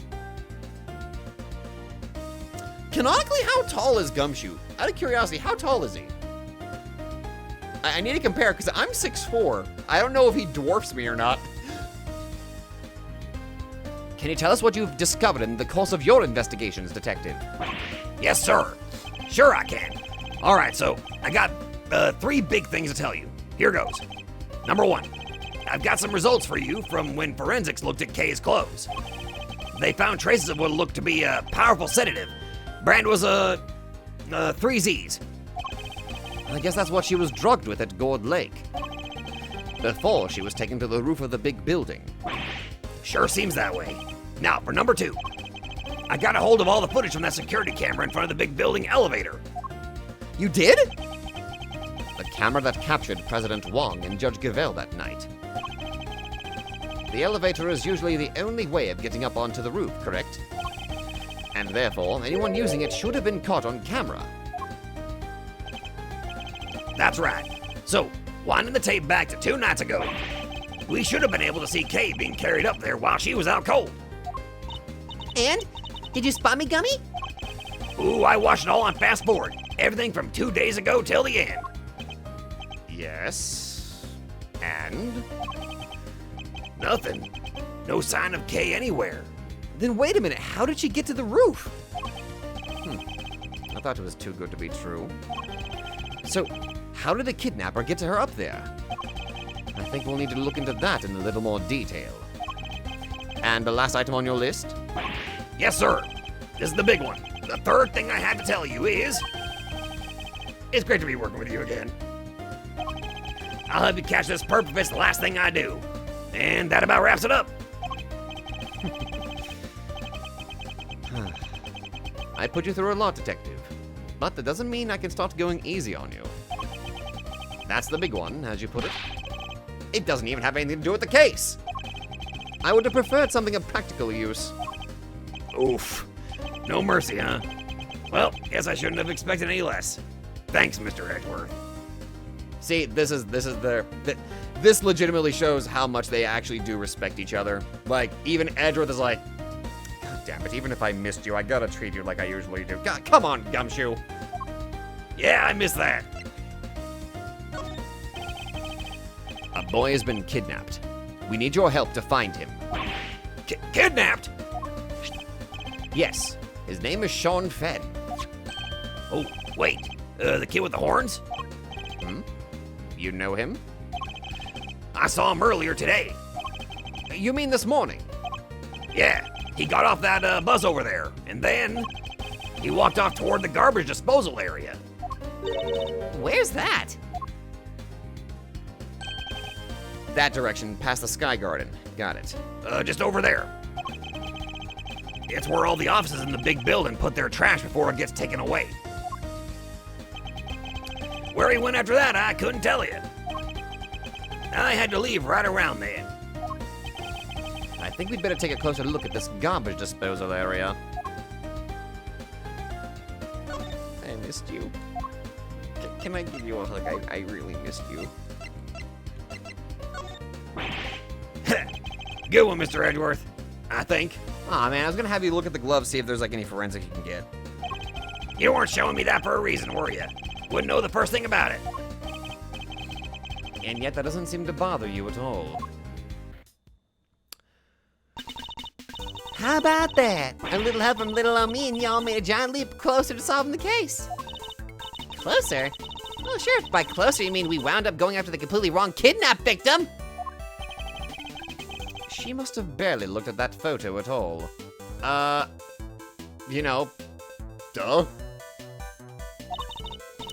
Canonically, how tall is Gumshoe? Out of curiosity, how tall is he? I need to compare, because I'm 6'4". I don't know if he dwarfs me or not. Can you tell us what you've discovered in the course of your investigations, Detective? Yes, sir. Sure I can. All right, so I got 3 big things to tell you. Here goes. Number 1, I've got some results for you from when forensics looked at Kay's clothes. They found traces of what looked to be a powerful sedative. Brand was 3 Z's. I guess that's what she was drugged with at Gourd Lake. Before she was taken to the roof of the big building. Sure seems that way. Now, for number 2, I got a hold of all the footage from that security camera in front of the big building elevator. You did? The camera that captured President Wong and Judge Gavelle that night. The elevator is usually the only way of getting up onto the roof, correct? And therefore, anyone using it should have been caught on camera. That's right. So, winding the tape back to 2 nights ago, we should have been able to see Kay being carried up there while she was out cold. And? Did you spot me, Gummy? Ooh, I watched it all on fast forward. Everything from 2 days ago till the end. Yes. And? Nothing. No sign of Kay anywhere. Then wait a minute, how did she get to the roof? I thought it was too good to be true. So, how did the kidnapper get to her up there? I think we'll need to look into that in a little more detail. And the last item on your list? Yes, sir. This is the big one. The 3rd thing I had to tell you is... It's great to be working with you again. I'll help you catch this perp if it's the last thing I do. And that about wraps it up. I put you through a lot, Detective. But that doesn't mean I can start going easy on you. That's the big one, as you put it. It doesn't even have anything to do with the case. I would have preferred something of practical use. Oof. No mercy, huh? Well, guess I shouldn't have expected any less. Thanks, Mr. Edgeworth. See, this legitimately shows how much they actually do respect each other. Like, even Edgeworth is like, God damn it, even if I missed you, I gotta treat you like I usually do. God, come on, Gumshoe. Yeah, I missed that. A boy has been kidnapped. We need your help to find him. Kidnapped? Yes, his name is Sean Fenn. Oh, wait. The kid with the horns? You know him? I saw him earlier today. You mean this morning? Yeah, he got off that bus over there, and then he walked off toward the garbage disposal area. Where's that? That direction, past the Sky Garden. Got it. Just over there. It's where all the offices in the big building put their trash before it gets taken away. Where he went after that, I couldn't tell you. I had to leave right around then. I think we'd better take a closer look at this garbage disposal area. I missed you. Can I give you a hug? I really missed you. Good one, Mr. Edgeworth. I think. Aw, man, I was gonna have you look at the gloves, see if there's like any forensic you can get. You weren't showing me that for a reason, were you? Wouldn't know the first thing about it. And yet that doesn't seem to bother you at all. How about that? A little help from little old me and y'all made a giant leap closer to solving the case. Closer? Well, sure, if by closer you mean we wound up going after the completely wrong kidnap victim. She must have barely looked at that photo at all. You know, duh.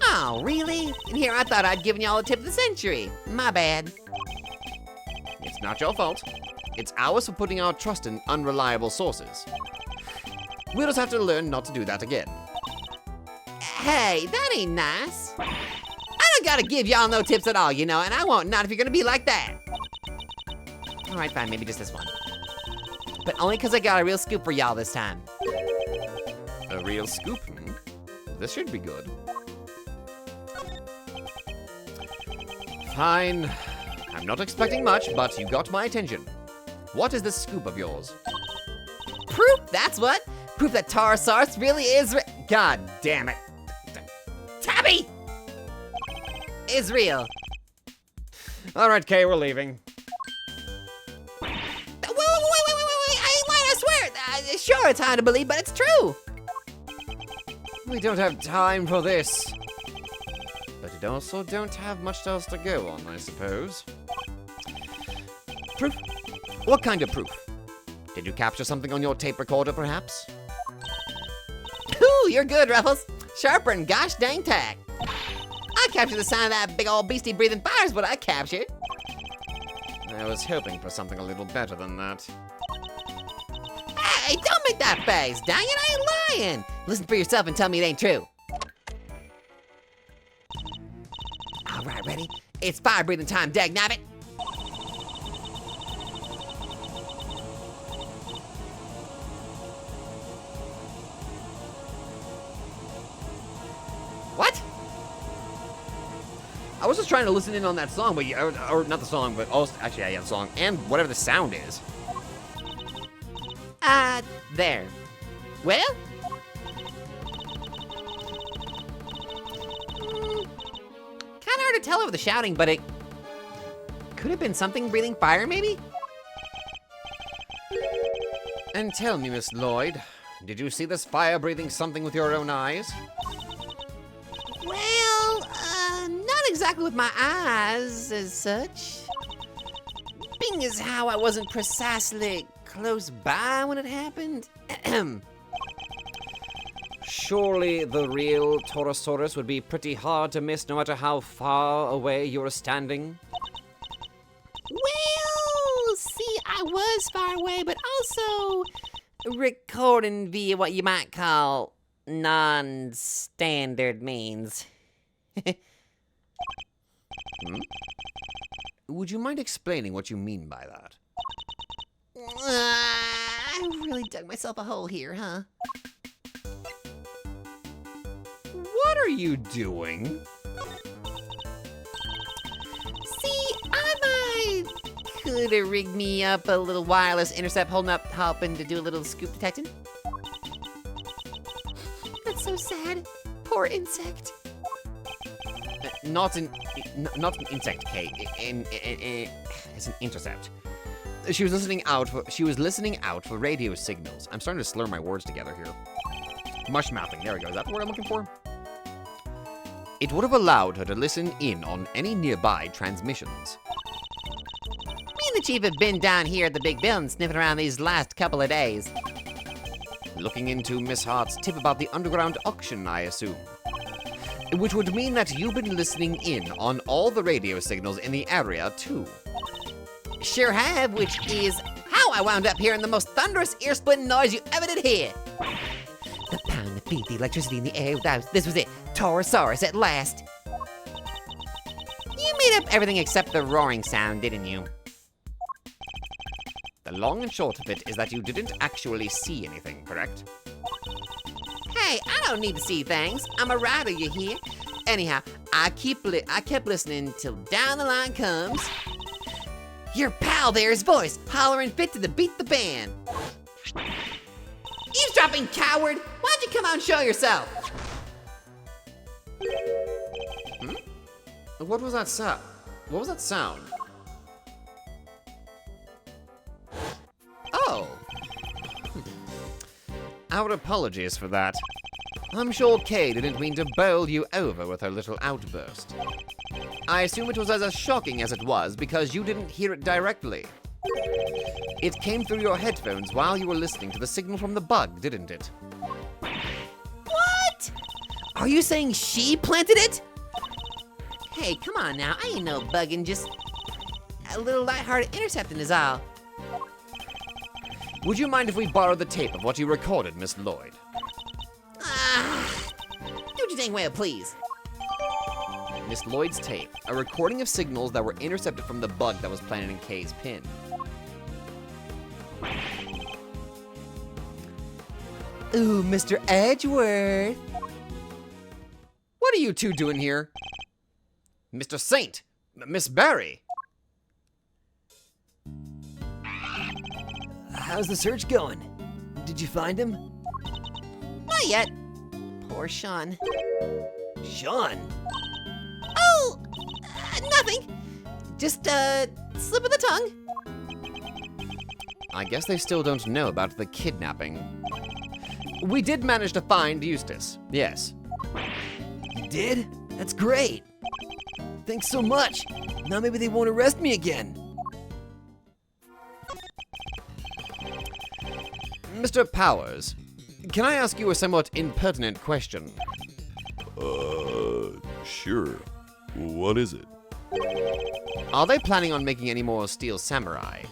Oh, really? And here I thought I'd given y'all a tip of the century. My bad. It's not your fault. It's ours for putting our trust in unreliable sources. We'll just have to learn not to do that again. Hey, that ain't nice. I don't gotta give y'all no tips at all, you know, and I won't, not if you're gonna be like that. All right, fine, maybe just this one. But only because I got a real scoop for y'all this time. A real scoop? This should be good. Fine. I'm not expecting much, but you got my attention. What is this scoop of yours? Proof, that's what. Proof that Taurosaurus really is God damn it. Tabby! Is real. All right, Kay, we're leaving. Wait, I ain't lying, I Sure, it's hard to believe, but it's true. We don't have time for this. But it also don't have much else to go on, I suppose. Proof? What kind of proof? Did you capture something on your tape recorder, perhaps? Ooh, you're good, Ruffles. Sharper and gosh dang tack. I captured the sound of that big old beastie breathing fire is what I captured. I was hoping for something a little better than that. Hey, don't make that face. Dang it, I ain't lying. Listen for yourself and tell me it ain't true. All right, ready? It's fire breathing time, dagnabbit. What? I was just trying to listen in on that song, but or not the song, but also, actually, yeah, the song, and whatever the sound is. There. Well? Kinda hard to tell over the shouting, but it could have been something breathing fire, maybe? And tell me, Miss Lloyd, did you see this fire-breathing something with your own eyes? Well, not exactly with my eyes as such. Being as how I wasn't precisely close by when it happened. Surely the real Torosaurus would be pretty hard to miss no matter how far away you were standing. Well, see, I was far away, but also recording via what you might call non-standard means. Would you mind explaining what you mean by that? I really dug myself a hole here, huh? What are you doing? See, I could have rigged me up a little wireless intercept holding up, helping to do a little scoop detecting. That's so sad. Poor insect. Not an insect, Kay. It's an intercept. She was listening out for radio signals. I'm starting to slur my words together here. Mushmouthing. There we go. Is that the word I'm looking for? It would have allowed her to listen in on any nearby transmissions. Me and the chief have been down here at the big building sniffing around these last couple of days. Looking into Miss Hart's tip about the underground auction, I assume. Which would mean that you've been listening in on all the radio signals in the area, too. Sure have, which is how I wound up hearing the most thunderous ear-splitting noise you ever did hear. The pound, the beat, the electricity in the air. This was it. Torosaurus at last. You made up everything except the roaring sound, didn't you? The long and short of it is that you didn't actually see anything, correct? Hey, I don't need to see things. I'm a writer, you hear? Anyhow, I kept listening till down the line comes your pal there's voice, hollering fit to the beat the band. Eavesdropping coward! Why don't you come out and show yourself? What was that sound? What was that sound? Oh. Our apologies for that. I'm sure Kay didn't mean to bowl you over with her little outburst. I assume it was as shocking as it was because you didn't hear it directly. It came through your headphones while you were listening to the signal from the bug, didn't it? What? Are you saying she planted it? Hey, come on now. I ain't no bugging, just a little lighthearted intercepting is all. Would you mind if we borrowed the tape of what you recorded, Miss Lloyd? Do what you dang well, please. Miss Lloyd's tape, a recording of signals that were intercepted from the bug that was planted in Kay's pin. Ooh, Mr. Edgeworth. What are you two doing here? Mr. Saint! Miss Barry! How's the search going? Did you find him? Not yet. Poor Sean. Sean? Oh, nothing. Just slip of the tongue. I guess they still don't know about the kidnapping. We did manage to find Eustace, yes. You did? That's great. Thanks so much. Now maybe they won't arrest me again. Mr. Powers, can I ask you a somewhat impertinent question? Sure. What is it? Are they planning on making any more Steel Samurai?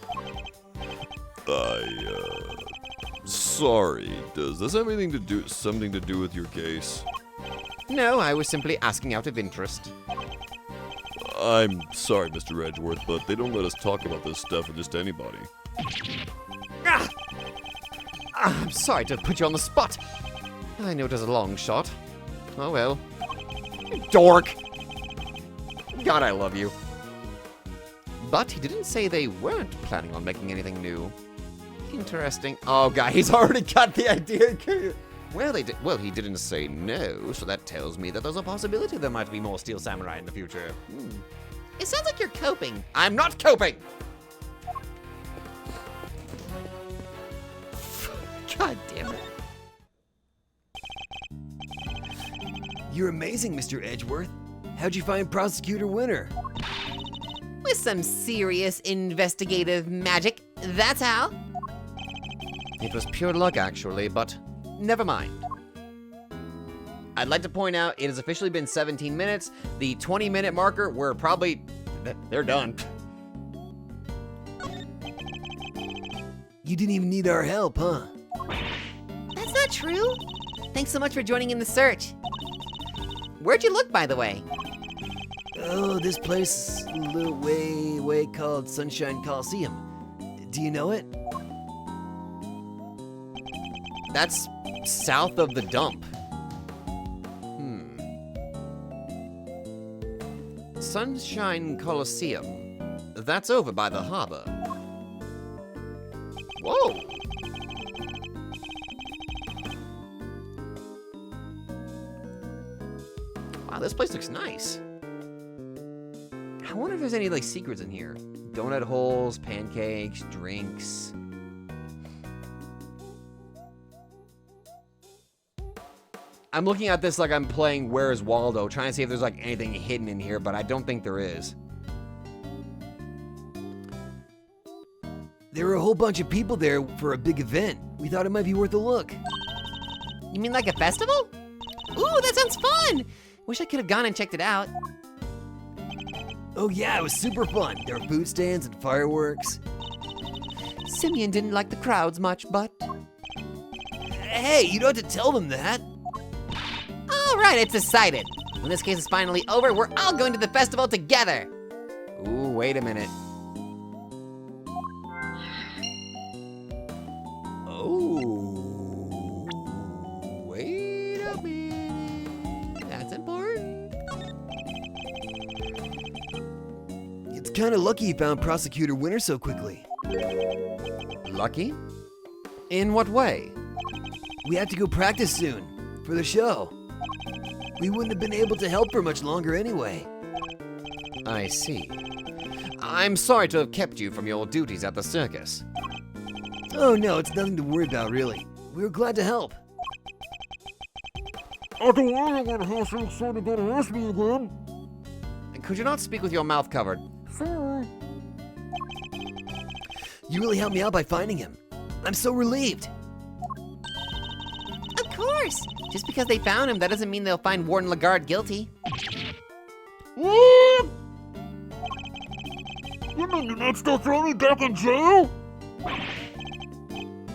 Sorry. Does this have something to do with your case? No, I was simply asking out of interest. I'm sorry, Mr. Edgeworth, but they don't let us talk about this stuff with just anybody. I'm sorry to put you on the spot. I know it was a long shot. Oh well. Dork! God, I love you. But he didn't say they weren't planning on making anything new. Interesting. Oh, God, he's already got the idea. Well, he didn't say no, so that tells me that there's a possibility there might be more Steel Samurai in the future. It sounds like you're coping. I'm not coping! God damn it. You're amazing, Mr. Edgeworth. How'd you find Prosecutor Winner? With some serious investigative magic, that's how. It was pure luck, actually, but never mind. I'd like to point out it has officially been 17 minutes. The 20-minute marker, we're probably... they're done. You didn't even need our help, huh? That's not true. Thanks so much for joining in the search. Where'd you look, by the way? Oh, this place a little way called Sunshine Coliseum. Do you know it? That's south of the dump. Sunshine Coliseum. That's over by the harbor. Whoa! Wow, this place looks nice. I wonder if there's any, like, secrets in here. Donut holes, pancakes, drinks. I'm looking at this like I'm playing Where's Waldo, trying to see if there's, like, anything hidden in here, but I don't think there is. There were a whole bunch of people there for a big event. We thought it might be worth a look. You mean like a festival? Ooh, that sounds fun! Wish I could have gone and checked it out. Oh yeah, it was super fun. There were food stands and fireworks. Simeon didn't like the crowds much, but... Hey, you don't have to tell them that. All right, it's decided. When this case is finally over, we're all going to the festival together. Ooh, wait a minute. Oh, wait a minute. That's important. It's kind of lucky you found Prosecutor Winner so quickly. Lucky? In what way? We have to go practice soon for the show. We wouldn't have been able to help for much longer anyway. I see. I'm sorry to have kept you from your duties at the circus. Oh no, it's nothing to worry about really. We were glad to help. I don't want to have some sort of gonna arrest me again. Could you not speak with your mouth covered? Sorry. You really helped me out by finding him. I'm so relieved. Of course. Just because they found him, that doesn't mean they'll find Warden Lagarde guilty. What? You mean you're not still throwing me back in jail?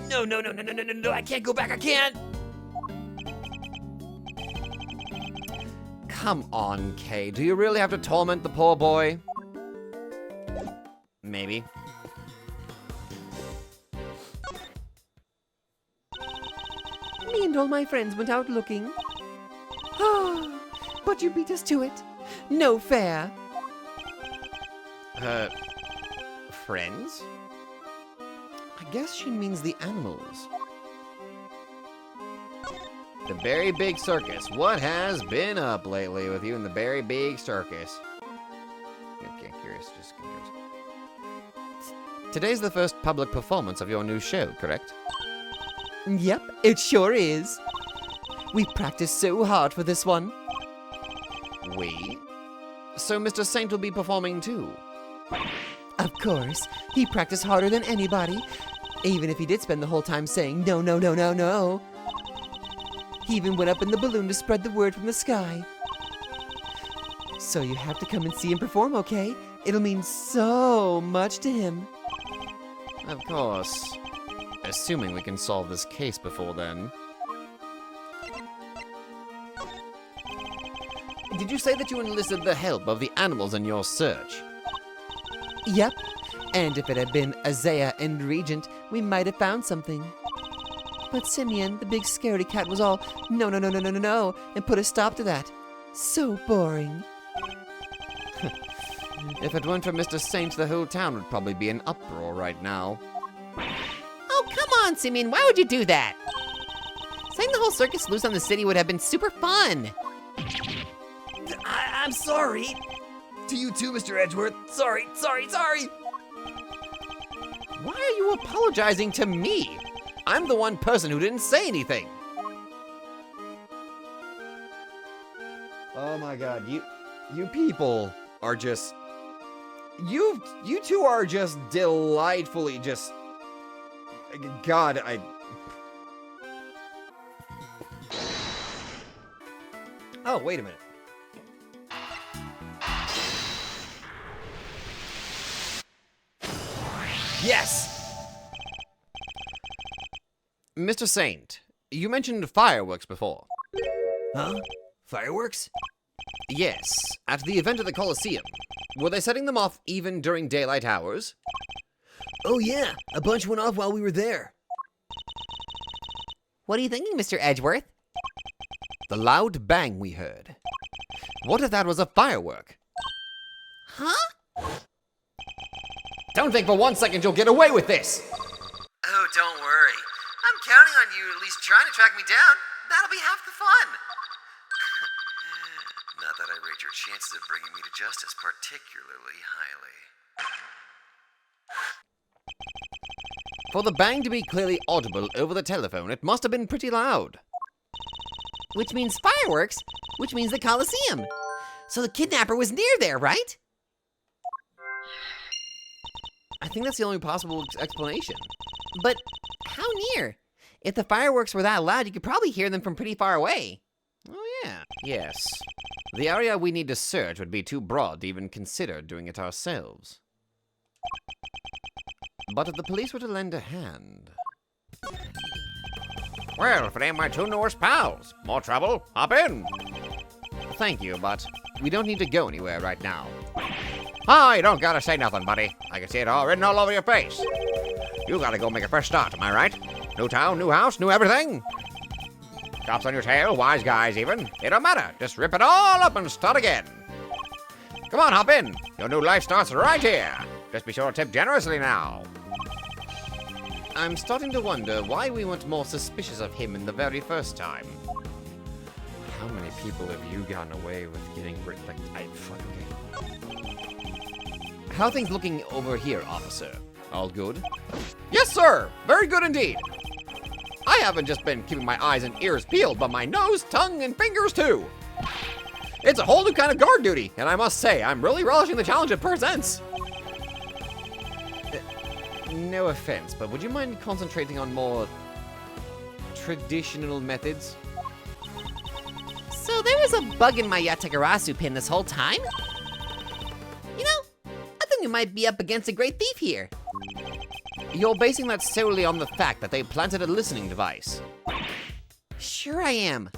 No, I can't go back, I can't. Come on, Kay. Do you really have to torment the poor boy? Maybe. Me and all my friends went out looking. Ah, but you beat us to it. No fair. Friends? I guess she means the animals. The Very Big Circus. What has been up lately with you in the Very Big Circus? Okay, curious, just curious. Today's the first public performance of your new show, correct? Yep, it sure is. We practiced so hard for this one. We? So Mr. Saint will be performing too? Of course, he practiced harder than anybody, even if he did spend the whole time saying no, no, no, no, no. He even went up in the balloon to spread the word from the sky. So you have to come and see him perform, okay? It'll mean so much to him. Of course. Assuming we can solve this case before then. Did you say that you enlisted the help of the animals in your search? Yep, and if it had been Isaiah and Regent, we might have found something. But Simeon, the big scaredy cat, was all no, no, no, no, no, no, no, and put a stop to that. So boring. If it weren't for Mr. Saint, the whole town would probably be in uproar right now. Oh, come on, Simeon, why would you do that? Setting the whole circus loose on the city would have been super fun. I'm sorry. To you too, Mr. Edgeworth. Sorry. Why are you apologizing to me? I'm the one person who didn't say anything. Oh my god, you people are just... You two are just delightfully just... God, Oh, wait a minute. Yes! Mr. Saint, you mentioned fireworks before. Huh? Fireworks? Yes, at the event at the Coliseum. Were they setting them off even during daylight hours? Oh yeah, a bunch went off while we were there. What are you thinking, Mr. Edgeworth? The loud bang we heard. What if that was a firework? Huh? Don't think for 1 second you'll get away with this! Oh, don't worry. I'm counting on you at least trying to track me down. That'll be half the fun. Not that I rate your chances of bringing me to justice particularly highly. For the bang to be clearly audible over the telephone, it must have been pretty loud. Which means fireworks, which means the Coliseum. So the kidnapper was near there, right? I think that's the only possible explanation. But how near? If the fireworks were that loud, you could probably hear them from pretty far away. Oh yeah. Yes. The area we need to search would be too broad to even consider doing it ourselves. But if the police were to lend a hand... Well, if it ain't my two newest pals. More trouble? Hop in. Thank you, but we don't need to go anywhere right now. Oh, you don't gotta say nothing, buddy. I can see it all written all over your face. You gotta go make a fresh start, am I right? New town, new house, new everything. Cops on your tail, wise guys even. It don't matter. Just rip it all up and start again. Come on, hop in. Your new life starts right here. Just be sure to tip generously now. I'm starting to wonder why we weren't more suspicious of him in the very first time. How many people have you gotten away with getting rid of? How are things looking over here, officer? All good? Yes, sir! Very good indeed! I haven't just been keeping my eyes and ears peeled, but my nose, tongue, and fingers too! It's a whole new kind of guard duty, and I must say, I'm really relishing the challenge it presents! No offense, but would you mind concentrating on more... traditional methods? So there was a bug in my Yategarasu pin this whole time? You know, I think we might be up against a great thief here. You're basing that solely on the fact that they planted a listening device. Sure I am.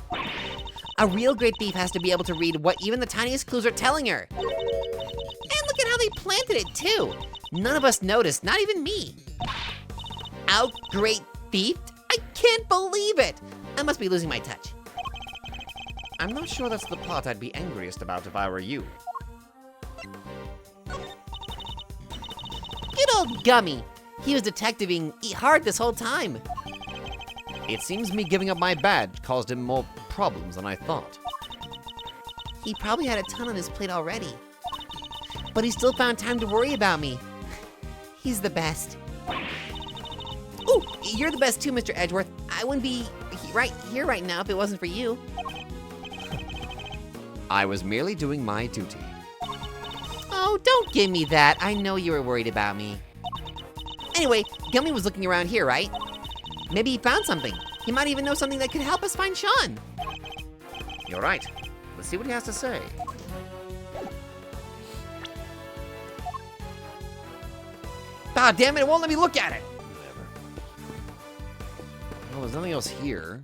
A real great thief has to be able to read what even the tiniest clues are telling her. And look at how they planted it too. None of us noticed, not even me. Out great thiefed? I can't believe it. I must be losing my touch. I'm not sure that's the part I'd be angriest about if I were you. Good old Gummy. He was detectiving hard this whole time. It seems me giving up my badge caused him more problems than I thought. He probably had a ton on his plate already. But he still found time to worry about me. He's the best. Ooh, you're the best too, Mr. Edgeworth. I wouldn't be right here right now if it wasn't for you. I was merely doing my duty. Oh, don't give me that. I know you were worried about me. Anyway, Gummy was looking around here, right? Maybe he found something. He might even know something that could help us find Sean. You're right. Let's see what he has to say. Ah, damn it, it won't let me look at it. Whatever. Well, there's nothing else here.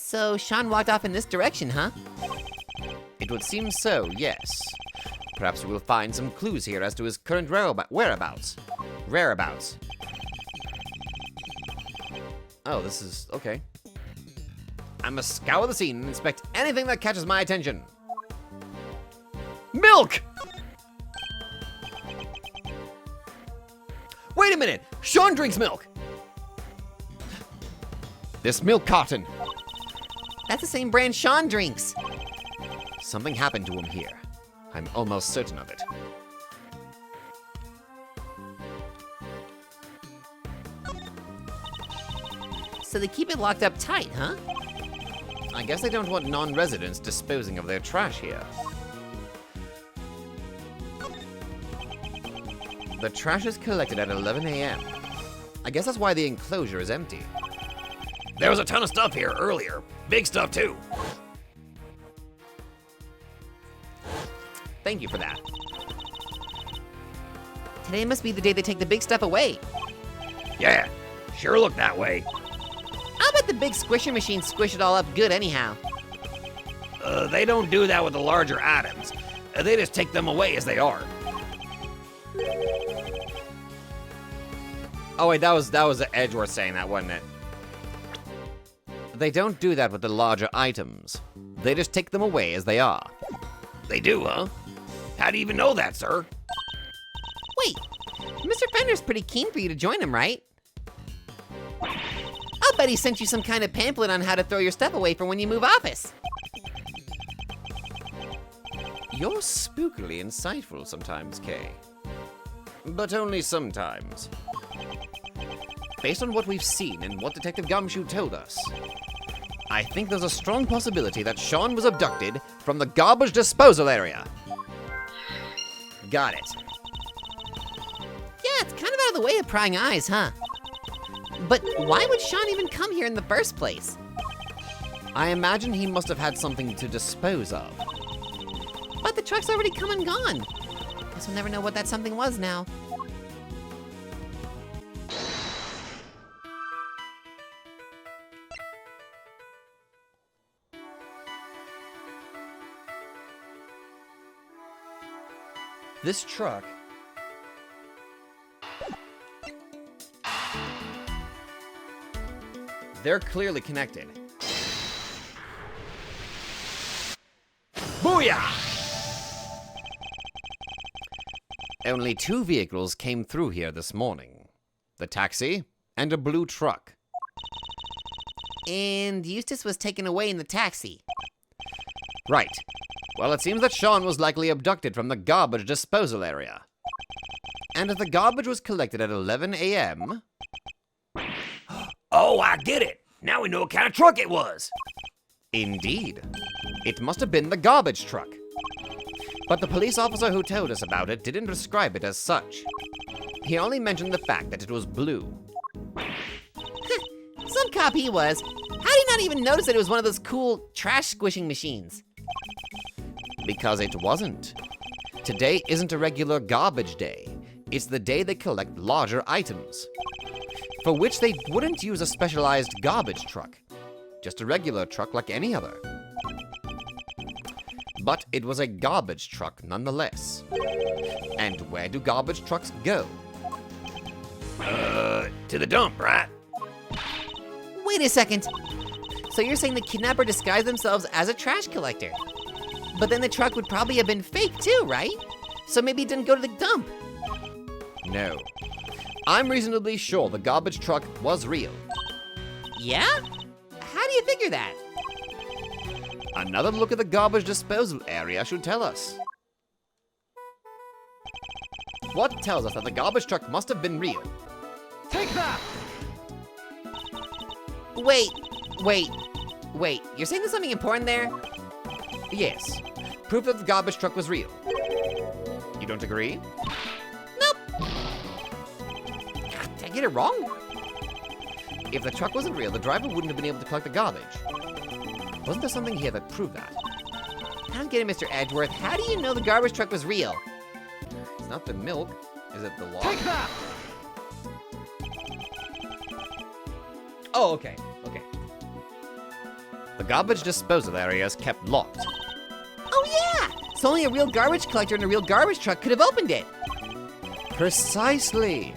So Sean walked off in this direction, huh? It would seem so, yes. Perhaps we'll find some clues here as to his current whereabouts. Oh, this is okay. I must scour the scene and inspect anything that catches my attention. Milk! Wait a minute! Sean drinks milk! This milk carton. That's the same brand Sean drinks. Something happened to him here. I'm almost certain of it. So they keep it locked up tight, huh? I guess they don't want non-residents disposing of their trash here. The trash is collected at 11 a.m. I guess that's why the enclosure is empty. There was a ton of stuff here earlier. Big stuff, too. Thank you for that. Today must be the day they take the big stuff away. Yeah, sure looked that way. I'll bet the big squisher machines squish it all up good anyhow. They don't do that with the larger items. They just take them away as they are. Oh wait, that was the Edgeworth saying that, wasn't it? They don't do that with the larger items. They just take them away as they are. They do, huh? How do you even know that, sir? Wait, Mr. Fender's pretty keen for you to join him, right? I'll bet he sent you some kind of pamphlet on how to throw your stuff away for when you move office. You're spookily insightful sometimes, Kay. But only sometimes. Based on what we've seen and what Detective Gumshoe told us, I think there's a strong possibility that Sean was abducted from the garbage disposal area. Got it. Yeah, it's kind of out of the way of prying eyes, huh? But why would Sean even come here in the first place? I imagine he must have had something to dispose of. But the truck's already come and gone. Guess we'll never know what that something was now. This truck... They're clearly connected. Booyah! Only 2 vehicles came through here this morning. The taxi and a blue truck. And Eustace was taken away in the taxi. Right. Well, it seems that Sean was likely abducted from the garbage disposal area. And if the garbage was collected at 11 a.m. Oh, I get it. Now we know what kind of truck it was. Indeed. It must have been the garbage truck. But the police officer who told us about it didn't describe it as such. He only mentioned the fact that it was blue. Some cop he was. How did he not even notice that it was one of those cool trash squishing machines? Because it wasn't. Today isn't a regular garbage day. It's the day they collect larger items. For which they wouldn't use a specialized garbage truck. Just a regular truck like any other. But it was a garbage truck nonetheless. And where do garbage trucks go? To the dump, right? Wait a second. So you're saying the kidnapper disguised themselves as a trash collector? But then the truck would probably have been fake too, right? So maybe it didn't go to the dump. No. I'm reasonably sure the garbage truck was real. Yeah? How do you figure that? Another look at the garbage disposal area should tell us. what tells us that the garbage truck must have been real. Take that! Wait. You're saying there's something important there? Yes, proof that the garbage truck was real. You don't agree? Nope. Did I get it wrong? If the truck wasn't real, the driver wouldn't have been able to collect the garbage. Wasn't there something here that proved that? I don't get it, Mr. Edgeworth. How do you know the garbage truck was real? It's not the milk. Is it the law? Take that! Oh, okay. The garbage disposal area is kept locked. Oh yeah! So only a real garbage collector and a real garbage truck could have opened it. Precisely.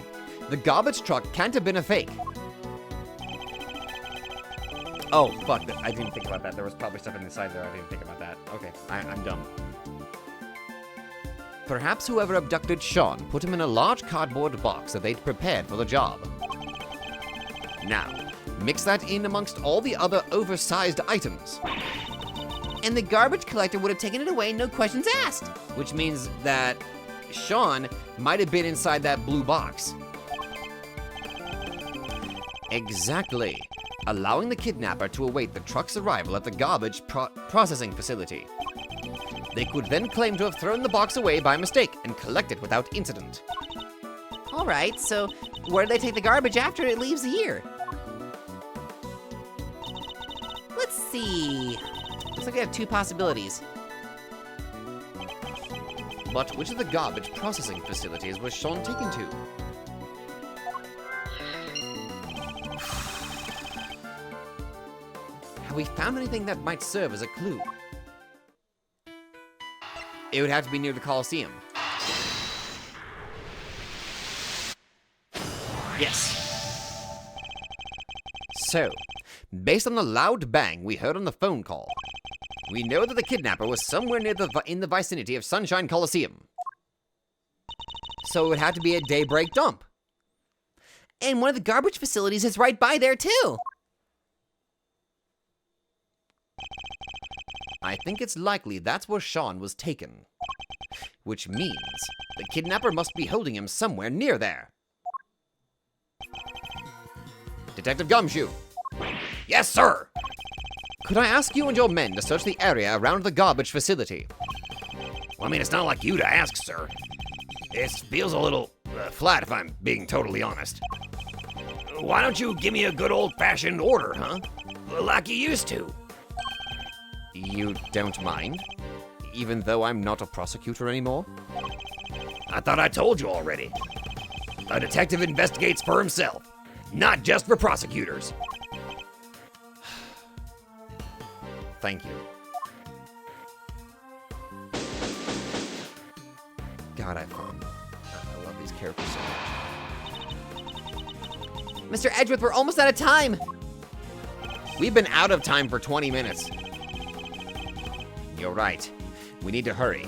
The garbage truck can't have been a fake. Oh, fuck. I didn't think about that. There was probably stuff inside there. I didn't think about that. Okay, I'm dumb. Perhaps whoever abducted Sean put him in a large cardboard box that they'd prepared for the job. Now, mix that in amongst all the other oversized items. And the garbage collector would have taken it away, no questions asked. Which means that Sean might have been inside that blue box. Exactly. Allowing the kidnapper to await the truck's arrival at the garbage processing facility. They could then claim to have thrown the box away by mistake and collect it without incident. All right, so where do they take the garbage after it leaves here? Let's see. Looks like we have two possibilities. But which of the garbage processing facilities was Sean taken to? Have we found anything that might serve as a clue? It would have to be near the Coliseum. Yes. So, based on the loud bang we heard on the phone call, we know that the kidnapper was somewhere near in the vicinity of Sunshine Coliseum. So it would have to be a daybreak dump. And one of the garbage facilities is right by there, too. I think it's likely that's where Sean was taken. Which means the kidnapper must be holding him somewhere near there. Detective Gumshoe. Yes, sir! Could I ask you and your men to search the area around the garbage facility? Well, I mean, it's not like you to ask, sir. It feels a little flat, if I'm being totally honest. Why don't you give me a good old-fashioned order, huh? Like you used to. You don't mind? Even though I'm not a prosecutor anymore? I thought I told you already. A detective investigates for himself, not just for prosecutors. Thank you. God, I love these characters so much. Mr. Edgeworth, we're almost out of time. We've been out of time for 20 minutes. You're right. We need to hurry.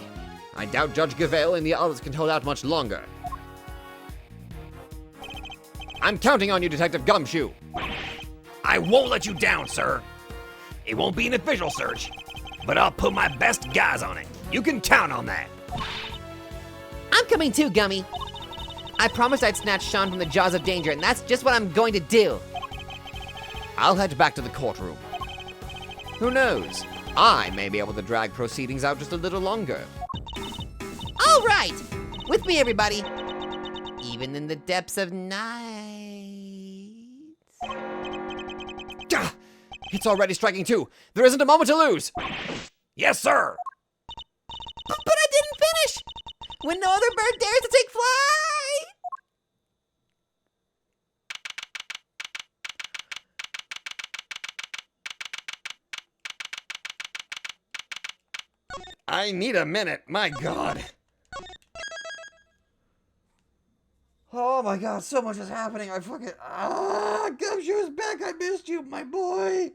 I doubt Judge Gavale and the others can hold out much longer. I'm counting on you, Detective Gumshoe. I won't let you down, sir. It won't be an official search, but I'll put my best guys on it. You can count on that. I'm coming too, Gummy. I promised I'd snatch Sean from the jaws of danger, and that's just what I'm going to do. I'll head back to the courtroom. Who knows? I may be able to drag proceedings out just a little longer. All right! With me, everybody. Even in the depths of night. Gah! It's already striking 2. There isn't a moment to lose. Yes, sir. But I didn't finish! When no other bird dares to take flight! I need a minute. My God. Oh my God, so much is happening. I fucking... Gumshoe's back. I missed you, my boy.